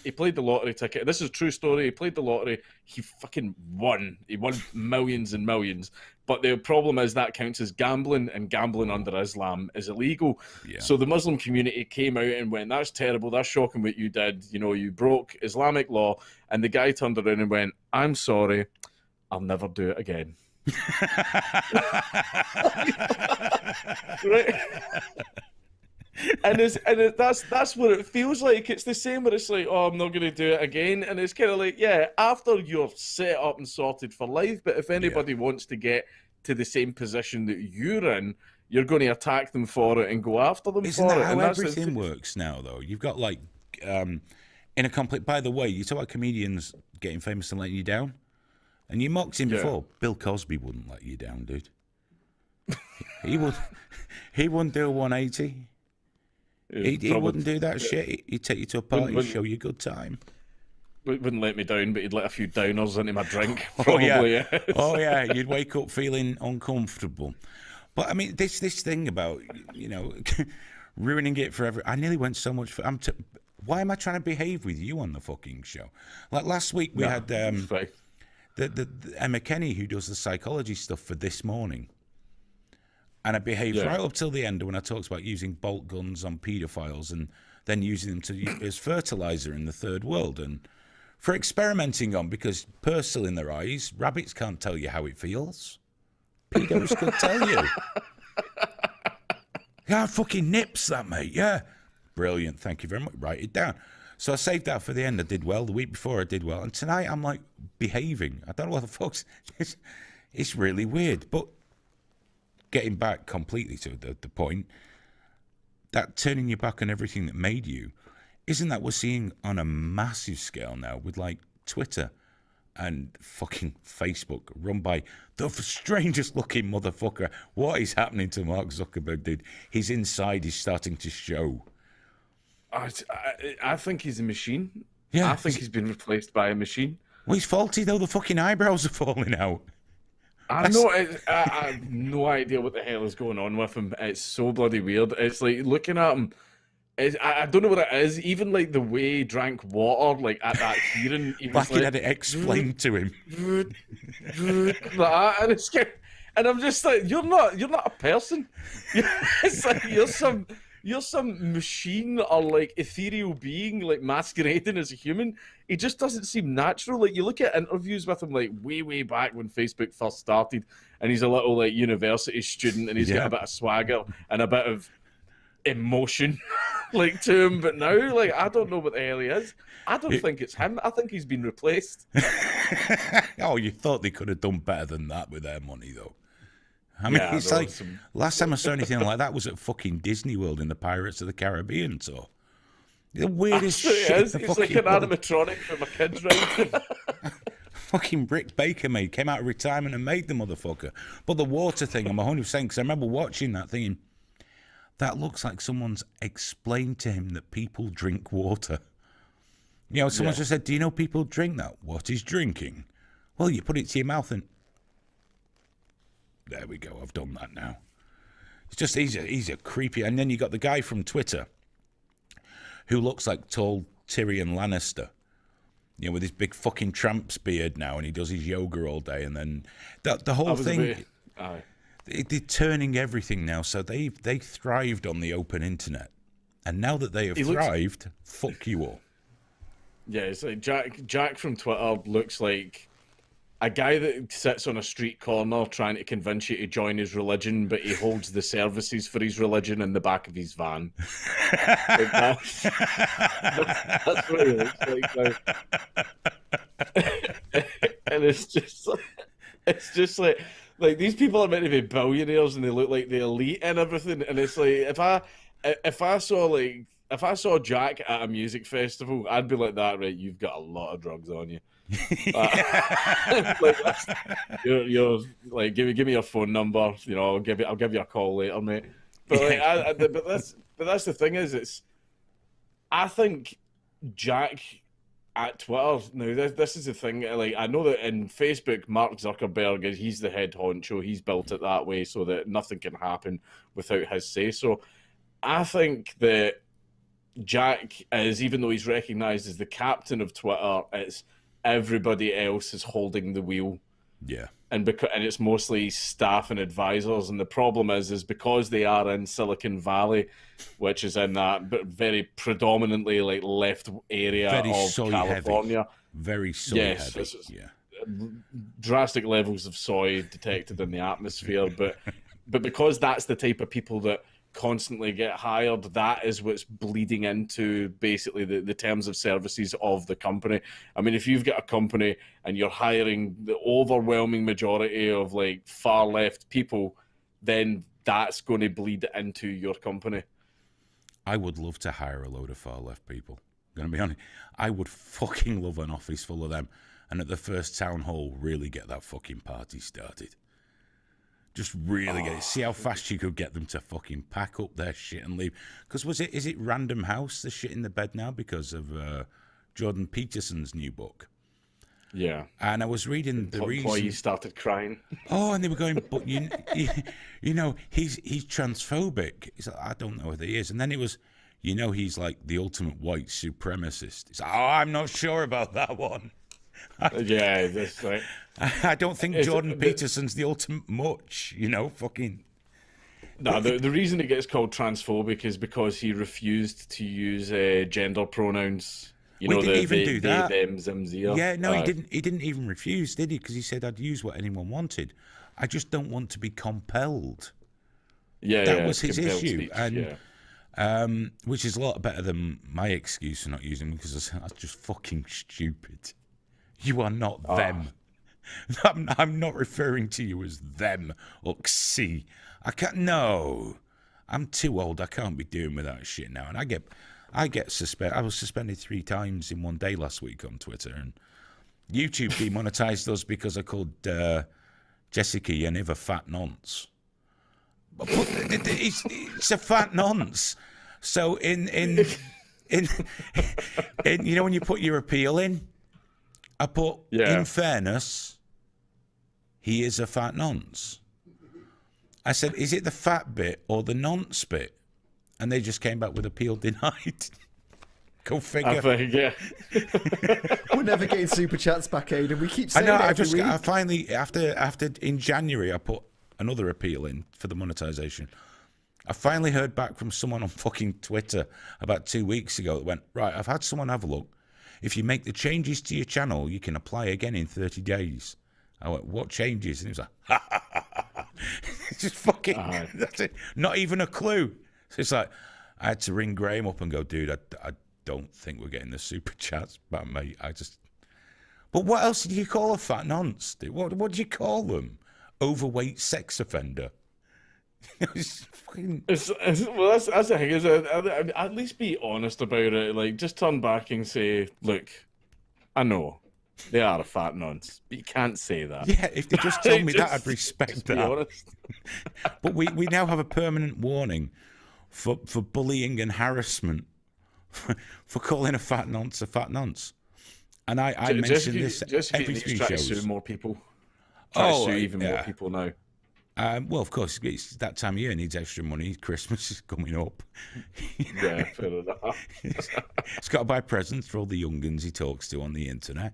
He played the lottery ticket. This is a true story. He played the lottery. He fucking won. He won millions and millions. But the problem is that counts as gambling, and gambling under Islam is illegal. Yeah. So the Muslim community came out and went, that's terrible. That's shocking what you did. You know, you broke Islamic law. And the guy turned around and went, I'm sorry. I'll never do it again. Right? And that's what it feels like. It's the same where it's like, oh, I'm not going to do it again. And it's kind of like, yeah, after you're set up and sorted for life, but if anybody wants to get to the same position that you're in, you're going to attack them for it and go after them for it. Isn't that how everything works now, though? You've got like, in a complete, by the way, you talk about comedians getting famous and letting you down. And you mocked him before. Bill Cosby wouldn't let you down, dude. He wouldn't do a 180. He wouldn't do that shit. He'd take you to a party, show you a good time. Wouldn't let me down, but he'd let a few downers into my drink. Oh, Probably. yeah. Oh, yeah. You'd wake up feeling uncomfortable. But, I mean, this thing about, you know, ruining it for everyone. I nearly went so much for... why am I trying to behave with you on the fucking show? Like, last week we had the Emma Kenny, who does the psychology stuff for This Morning. And I behaved right up till the end when I talked about using bolt guns on paedophiles and then using them as fertilizer in the third world and for experimenting on, because purse in their eyes, rabbits can't tell you how it feels. Pedos could tell you. Yeah, fucking nips that, mate. Yeah. Brilliant. Thank you very much. Write it down. So I saved that for the end. I did well. The week before I did well. And tonight I'm like behaving. I don't know what the fuck's... It's really weird. But getting back completely to the point, that turning your back on everything that made you, isn't that we're seeing on a massive scale now with like Twitter and fucking Facebook run by the strangest looking motherfucker? What is happening to Mark Zuckerberg, dude? His inside is starting to show. I think he's a machine. Yeah, I think he's been replaced by a machine. Well, he's faulty though. The fucking eyebrows are falling out. I know. I have no idea what the hell is going on with him. It's so bloody weird. It's like looking at him. I don't know what it is. Even like the way he drank water, like at that hearing, he was like he had it explained to him. Like that, and I'm just like, you're not a person. It's like you're some machine or like ethereal being, like masquerading as a human. He just doesn't seem natural. Like you look at interviews with him, like way back when Facebook first started, and he's a little like university student, and he's got a bit of swagger and a bit of emotion like to him. But now, like, I don't know what the hell he is. I don't think it's him. I think he's been replaced. Oh, you thought they could have done better than that with their money, though. I mean, it's like last time I saw anything like that was at fucking Disney World in the Pirates of the Caribbean tour. The weirdest shit. It's like an animatronic for my kids, right? Fucking Rick Baker came out of retirement and made the motherfucker. But the water thing, I'm 100%, because I remember watching that thinking, that looks like someone's explained to him that people drink water. You know, someone just said, do you know people drink that? What is drinking? Well, you put it to your mouth and... There we go, I've done that now. It's just, he's a creepy... And then you got the guy from Twitter who looks like tall Tyrion Lannister. You know, with his big fucking tramp's beard now, and he does his yoga all day, and then... The whole thing... They're turning everything now, so they thrived on the open internet. And now that they have thrived, fuck you all. Yeah, it's like Jack from Twitter looks like a guy that sits on a street corner trying to convince you to join his religion, but he holds the services for his religion in the back of his van. Like that's what he looks like now. And it's just like these people are meant to be billionaires and they look like the elite and everything. And it's like if I saw Jack at a music festival, I'd be like that, right? You've got a lot of drugs on you. Like you're like give me your phone number, you know, I'll give you a call later, mate. But like but that's the thing is, I think Jack at Twitter now, this is the thing, like I know that in Facebook, Mark Zuckerberg he's the head honcho, he's built it that way so that nothing can happen without his say. So I think that Jack is, even though he's recognized as the captain of Twitter, it's everybody else is holding the wheel. Yeah. And it's mostly staff and advisors, and the problem is because they are in Silicon Valley, which is in that but very predominantly like left area of California. Heavy. Very soy heavy. Yeah. Drastic levels of soy detected in the atmosphere, but because that's the type of people that constantly get hired, that is what's bleeding into basically the terms of services of the company. I mean, if you've got a company and you're hiring the overwhelming majority of like far left people, then that's going to bleed into your company. I would love to hire a load of far left people. I'm going to be honest. I would fucking love an office full of them, and at the first town hall really get that fucking party started. Just really get it. See how fast you could get them to fucking pack up their shit and leave. Because is it Random House, the shit in the bed now because of Jordan Peterson's new book? Yeah. And I was reading the reason. Employees started crying. Oh, and they were going, but you know, he's transphobic. He's like, I don't know whether he is. And then it was, you know, he's like the ultimate white supremacist. He's like, oh, I'm not sure about that one. Yeah, that's right. I don't think Jordan Peterson's the ultimate much, you know, fucking. No, the reason it gets called transphobic is because he refused to use gender pronouns. You know, didn't even do that. They, them, them, zia. Yeah, no, he didn't. He didn't even refuse, did he? Because he said, "I'd use what anyone wanted. I just don't want to be compelled." Yeah, that was his issue, speech, and which is a lot better than my excuse for not using them because that's just fucking stupid. You are not them. I'm not referring to you as them or xi. I can't. No, I'm too old. I can't be doing with that shit now. And I get suspended. I was suspended 3 times in one day last week on Twitter, and YouTube demonetized us because I called Jessica Yaniv a fat nonce. But it's a fat nonce. So in you know when you put your appeal in. I put, in fairness, he is a fat nonce. I said, is it the fat bit or the nonce bit? And they just came back with appeal denied. Go figure. I think, yeah. We're never getting super chats back, Aidan. We keep saying I finally, after in January, I put another appeal in for the monetization. I finally heard back from someone on fucking Twitter about 2 weeks ago that went, right, I've had someone have a look. If you make the changes to your channel, you can apply again in 30 days. I went, what changes? And he was like, ha, ha, ha, ha. It's just fucking, that's it. Not even a clue. So it's like, I had to ring Graham up and go, dude, I don't think we're getting the super chats back, mate. But what else did you call a fat nonce? What do you call them? Overweight sex offender? Well, that's the thing. Is at least be honest about it. Like, just turn back and say, "Look, I know they are a fat nonce, but you can't say that." Yeah, if they just told me that, I'd respect just that. Be honest. But we now have a permanent warning for bullying and harassment for calling a fat nonce a fat nonce. And I mention this every 3 shows. To sue more people. Try to sue even more people now. Well, of course, it's that time of year. Needs extra money. Christmas is coming up. Yeah, fair enough. He's got to buy presents for all the young'uns he talks to on the internet,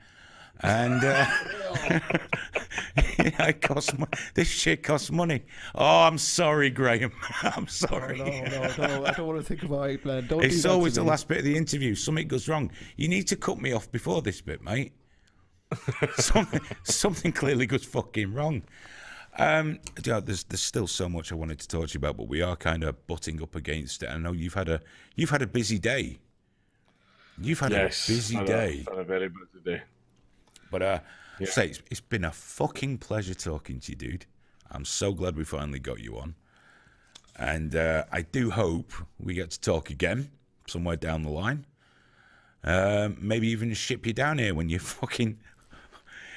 and it costs money. This shit costs money. Oh, I'm sorry, Graham. I'm sorry. No. I don't want to think about it, man. It's always the last bit of the interview. Something goes wrong. You need to cut me off before this bit, mate. Something clearly goes fucking wrong. There's still so much I wanted to talk to you about, but we are kind of butting up against it. I know you've had a busy day. You've had a busy day. Had a very busy day. But say it's been a fucking pleasure talking to you, dude. I'm so glad we finally got you on, and I do hope we get to talk again somewhere down the line. Maybe even ship you down here when you fucking.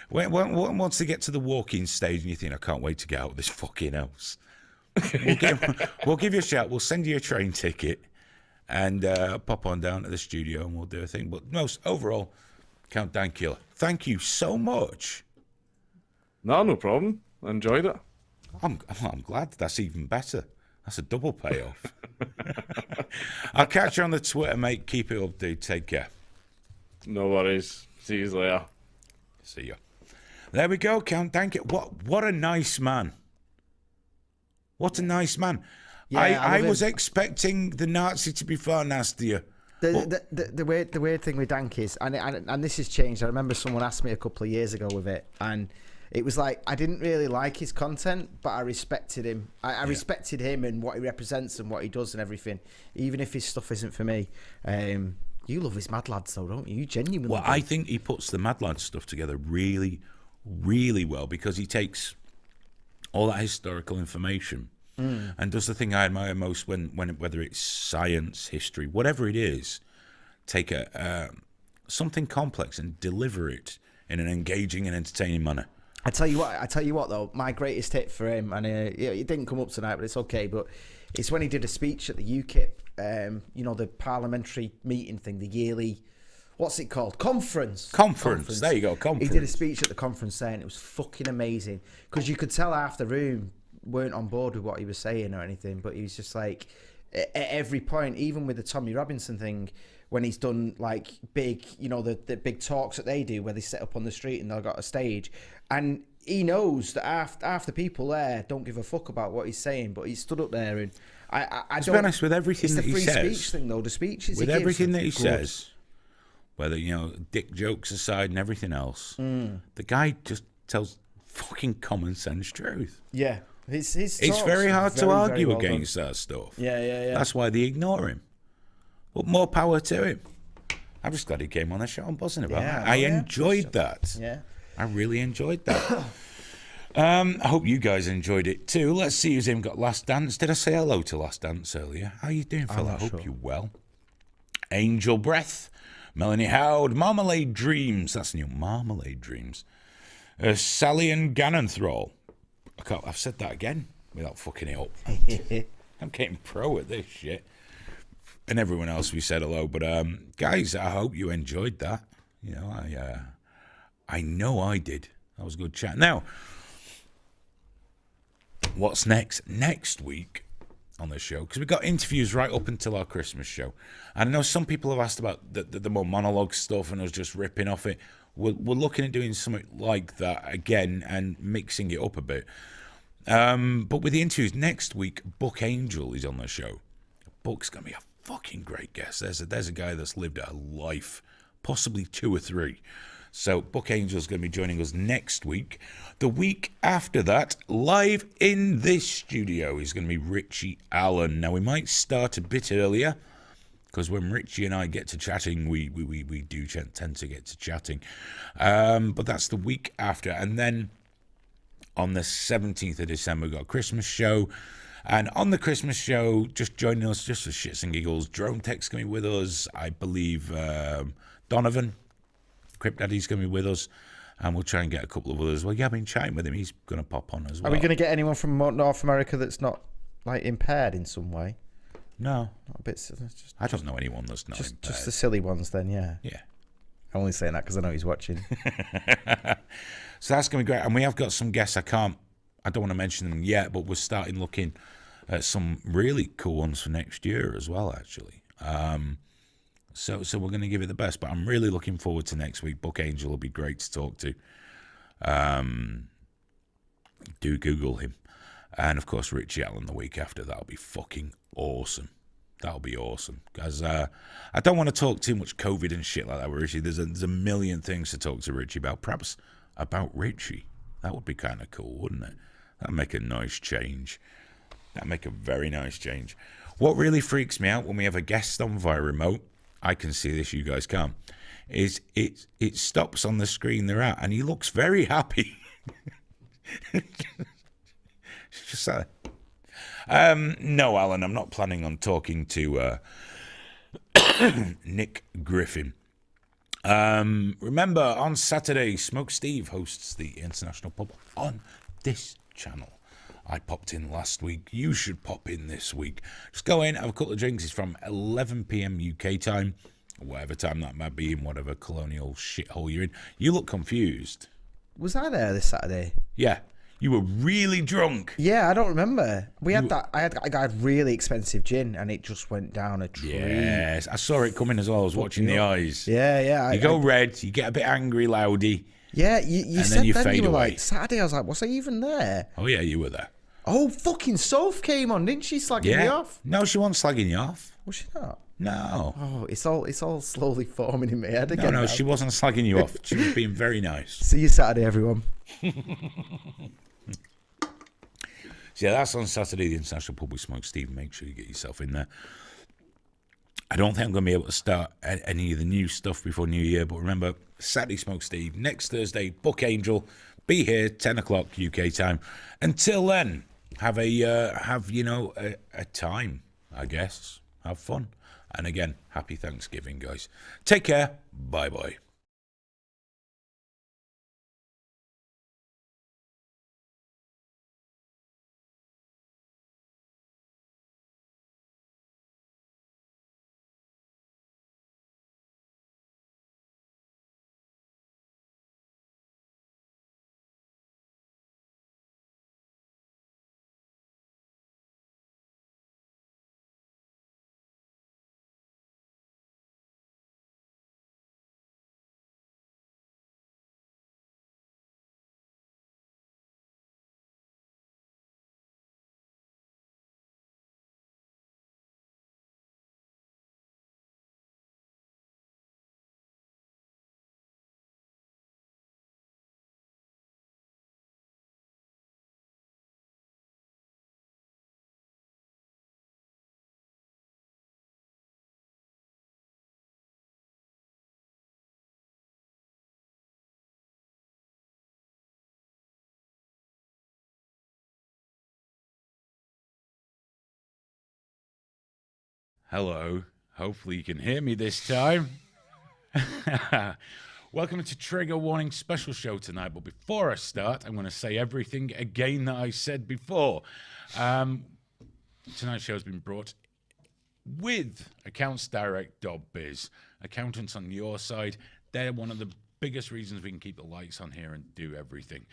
Once they get to the walking stage and you think, I can't wait to get out of this fucking house, we'll give you a shout. We'll send you a train ticket and pop on down to the studio and we'll do a thing. But most overall, Count Dankula, thank you so much. No problem. I enjoyed it. I'm glad. That's even better. That's a double payoff. I'll catch you on the Twitter, mate. Keep it up, dude. Take care. No worries. See you later. See ya. There we go, Count Dankula. What a nice man. What a nice man. Yeah, I was expecting the Nazi to be far nastier. The weird thing with Dank is, and this has changed. I remember someone asked me a couple of years ago with it, and it was like I didn't really like his content, but I respected him. I respected him and what he represents and what he does and everything, even if his stuff isn't for me. You love his Mad Lads, though, don't you? You genuinely. Well, I think he puts the Mad Lads stuff together really, really well because he takes all that historical information and does the thing I admire most when whether it's science, history, whatever it is, take something complex and deliver it in an engaging and entertaining manner. I tell you what though, my greatest hit for him, and it didn't come up tonight, but it's okay. But it's when he did a speech at the UKIP, you know, the parliamentary meeting thing, the yearly, what's it called? Conference. There you go. Conference. He did a speech at the conference saying it was fucking amazing because you could tell half the room weren't on board with what he was saying or anything, but he was just like, at every point, even with the Tommy Robinson thing, when he's done like big, you know, the big talks that they do where they sit up on the street and they've got a stage, and he knows that half the people there don't give a fuck about what he's saying, but he stood up there and I to be honest, with everything that he says, it's the free speech thing though. The speeches with he gives everything that he good. says, whether, you know, dick jokes aside and everything else, the guy just tells fucking common sense truth. Yeah, his it's very hard to argue well against that stuff. Yeah. That's why they ignore him. But more power to him. I'm just glad he came on the show. I'm buzzing about it. I enjoyed that. Yeah, I really enjoyed that. I hope you guys enjoyed it too. Let's see who's even got Last Dance. Did I say hello to Last Dance earlier? How you doing, fella? I hope you're well. Angel Breath, Melanie Howard, Marmalade Dreams. That's new. Marmalade Dreams. Sally and Gannanthrall. I've said that again without fucking it up. I'm getting pro at this shit. And everyone else, we said hello. But guys, I hope you enjoyed that. You know, I know I did. That was a good chat. Now, what's next? Next week on the show, because we've got interviews right up until our Christmas show. And I know some people have asked about the more monologue stuff and us just ripping off it. We're looking at doing something like that again and mixing it up a bit. But with the interviews, next week, Buck Angel is on the show. Buck's going to be a fucking great guest. There's a guy that's lived a life, possibly 2 or 3. So Buck Angel's going to be joining us next week. The week after that, live in this studio, is going to be Richie Allen. Now, we might start a bit earlier, because when Richie and I get to chatting, we do tend to get to chatting. But that's the week after. And then on the 17th of December, we've got a Christmas show. And on the Christmas show, just joining us, just for shits and giggles, Drone Tech's going to be with us. I believe Donovan, Crypt Daddy's going to be with us. And we'll try and get a couple of others. Well, yeah, I've been chatting with him. He's going to pop on as well. Are we going to get anyone from North America that's not like impaired in some way? No. Not a bit. I don't know anyone that's not impaired. Just the silly ones then, yeah. Yeah. I'm only saying that because I know he's watching. So that's going to be great. And we have got some guests. I don't want to mention them yet, but we're starting looking at some really cool ones for next year as well, actually. So we're going to give it the best. But I'm really looking forward to next week. Buck Angel will be great to talk to. Do Google him. And, of course, Richie Allen the week after. That'll be fucking awesome. That'll be awesome. Because I don't want to talk too much COVID and shit like that with Richie. There's a million things to talk to Richie about. Perhaps about Richie. That would be kind of cool, wouldn't it? That'd make a nice change. That'd make a very nice change. What really freaks me out when we have a guest on via remote, I can see this, you guys can't, is it stops on the screen they're at, and he looks very happy. Just like, no, Alan, I'm not planning on talking to Nick Griffin. Remember, on Saturday, Smoke Steve hosts the International Pub on this channel. I popped in last week. You should pop in this week. Just go in, have a couple of drinks. It's from 11 p.m. UK time, or whatever time that might be in whatever colonial shithole you're in. You look confused. Was I there this Saturday? Yeah. You were really drunk. Yeah, I don't remember. I had really expensive gin, and it just went down a tree. Yes, I saw it coming as well. I was watching the eyes. Yeah. You go red, you get a bit angry, loudy. Yeah, you and said then you then fade you were away. like, Saturday, I was like, was I even there? Oh, yeah, you were there. Oh, fucking Soph came on, didn't she, slagging me off? No, she wasn't slagging you off. Was she not? No. Oh, it's all slowly forming in my head again. No, she wasn't slagging you off. She was being very nice. See you Saturday, everyone. So yeah, that's on Saturday, the International Pub with Smoke Steve. Make sure you get yourself in there. I don't think I'm going to be able to start any of the new stuff before New Year, but remember, Saturday Smoke Steve, next Thursday, Buck Angel, be here, 10 o'clock UK time. Until then, have a time, I guess. Have fun. And again, happy Thanksgiving, guys. Take care. Bye-bye. Hello. Hopefully you can hear me this time. Welcome to Trigger Warning special show tonight. But before I start, I'm going to say everything again that I said before. Tonight's show has been brought with accountsdirect.biz. Accountants on your side, they're one of the biggest reasons we can keep the lights on here and do everything.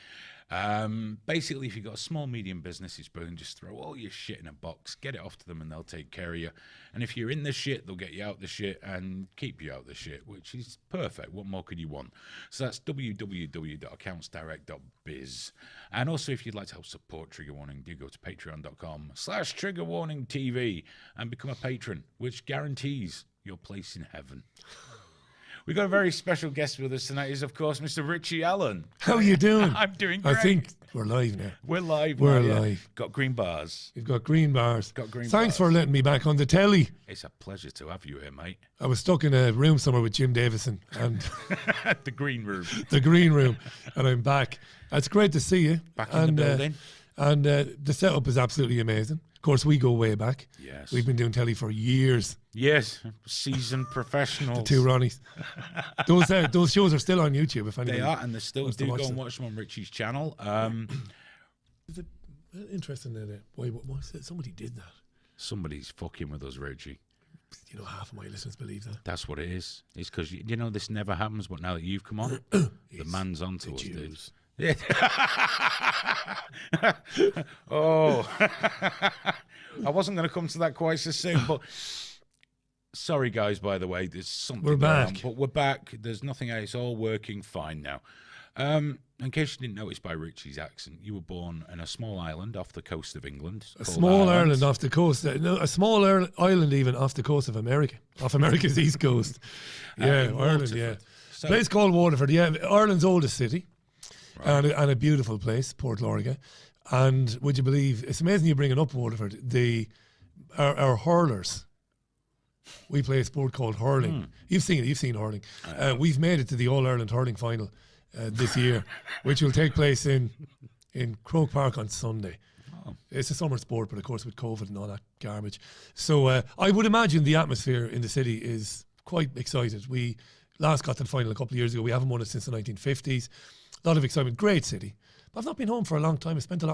Basically, if you've got a small, medium business, it's brilliant. Just throw all your shit in a box, get it off to them, and they'll take care of you. And if you're in the shit, they'll get you out the shit and keep you out the shit, which is perfect. What more could you want? So that's www.accountsdirect.biz. And also, if you'd like to help support Trigger Warning, do go to patreon.com/triggerwarningtv and become a patron, which guarantees your place in heaven. We've got a very special guest with us tonight. Is of course Mr. Richie Allen. How are you doing? I'm doing great. I think we're live now. We're live. We're now, live. Got green bars. You've got green bars. Thanks bars. For letting me back on the telly. It's a pleasure to have you here, mate. I was stuck in a room somewhere with Jim Davison and the green room. The green room, and I'm back. It's great to see you. Back in the building. And the setup is absolutely amazing. Of course, we go way back. Yes. We've been doing telly for years. Yes, seasoned professionals. The two Ronnies. Those shows are still on YouTube. If anybody they are, and they still do go and watch them on Richie's channel. Is it interesting that somebody did that? Somebody's fucking with us, Richie. You know, half of my listeners believe that. That's what it is. It's because you know this never happens, but now that you've come on, the man's onto us, dude. Yeah. Oh, I wasn't going to come to that quite so soon, but sorry, guys. By the way, there's something. We're back, but we're back. There's nothing else. It's all working fine now. In case you didn't notice by Richie's accent, you were born in a small island off the coast of England. A small island off the coast. No, a small island even off the coast of America, off America's east coast. Yeah, Ireland. Yeah, so, place called Waterford. Yeah, Ireland's oldest city. Right. And a beautiful place, Port Lorga. And would you believe, it's amazing you bringing up Waterford. Our hurlers, we play a sport called hurling. You've seen hurling. We've made it to the All-Ireland hurling final this year, which will take place in Croke Park on Sunday. Oh. It's a summer sport, but of course with COVID and all that garbage. So I would imagine the atmosphere in the city is quite excited. We last got to the final a couple of years ago. We haven't won it since the 1950s. A lot of excitement. Great city. But I've not been home for a long time. I spent a lot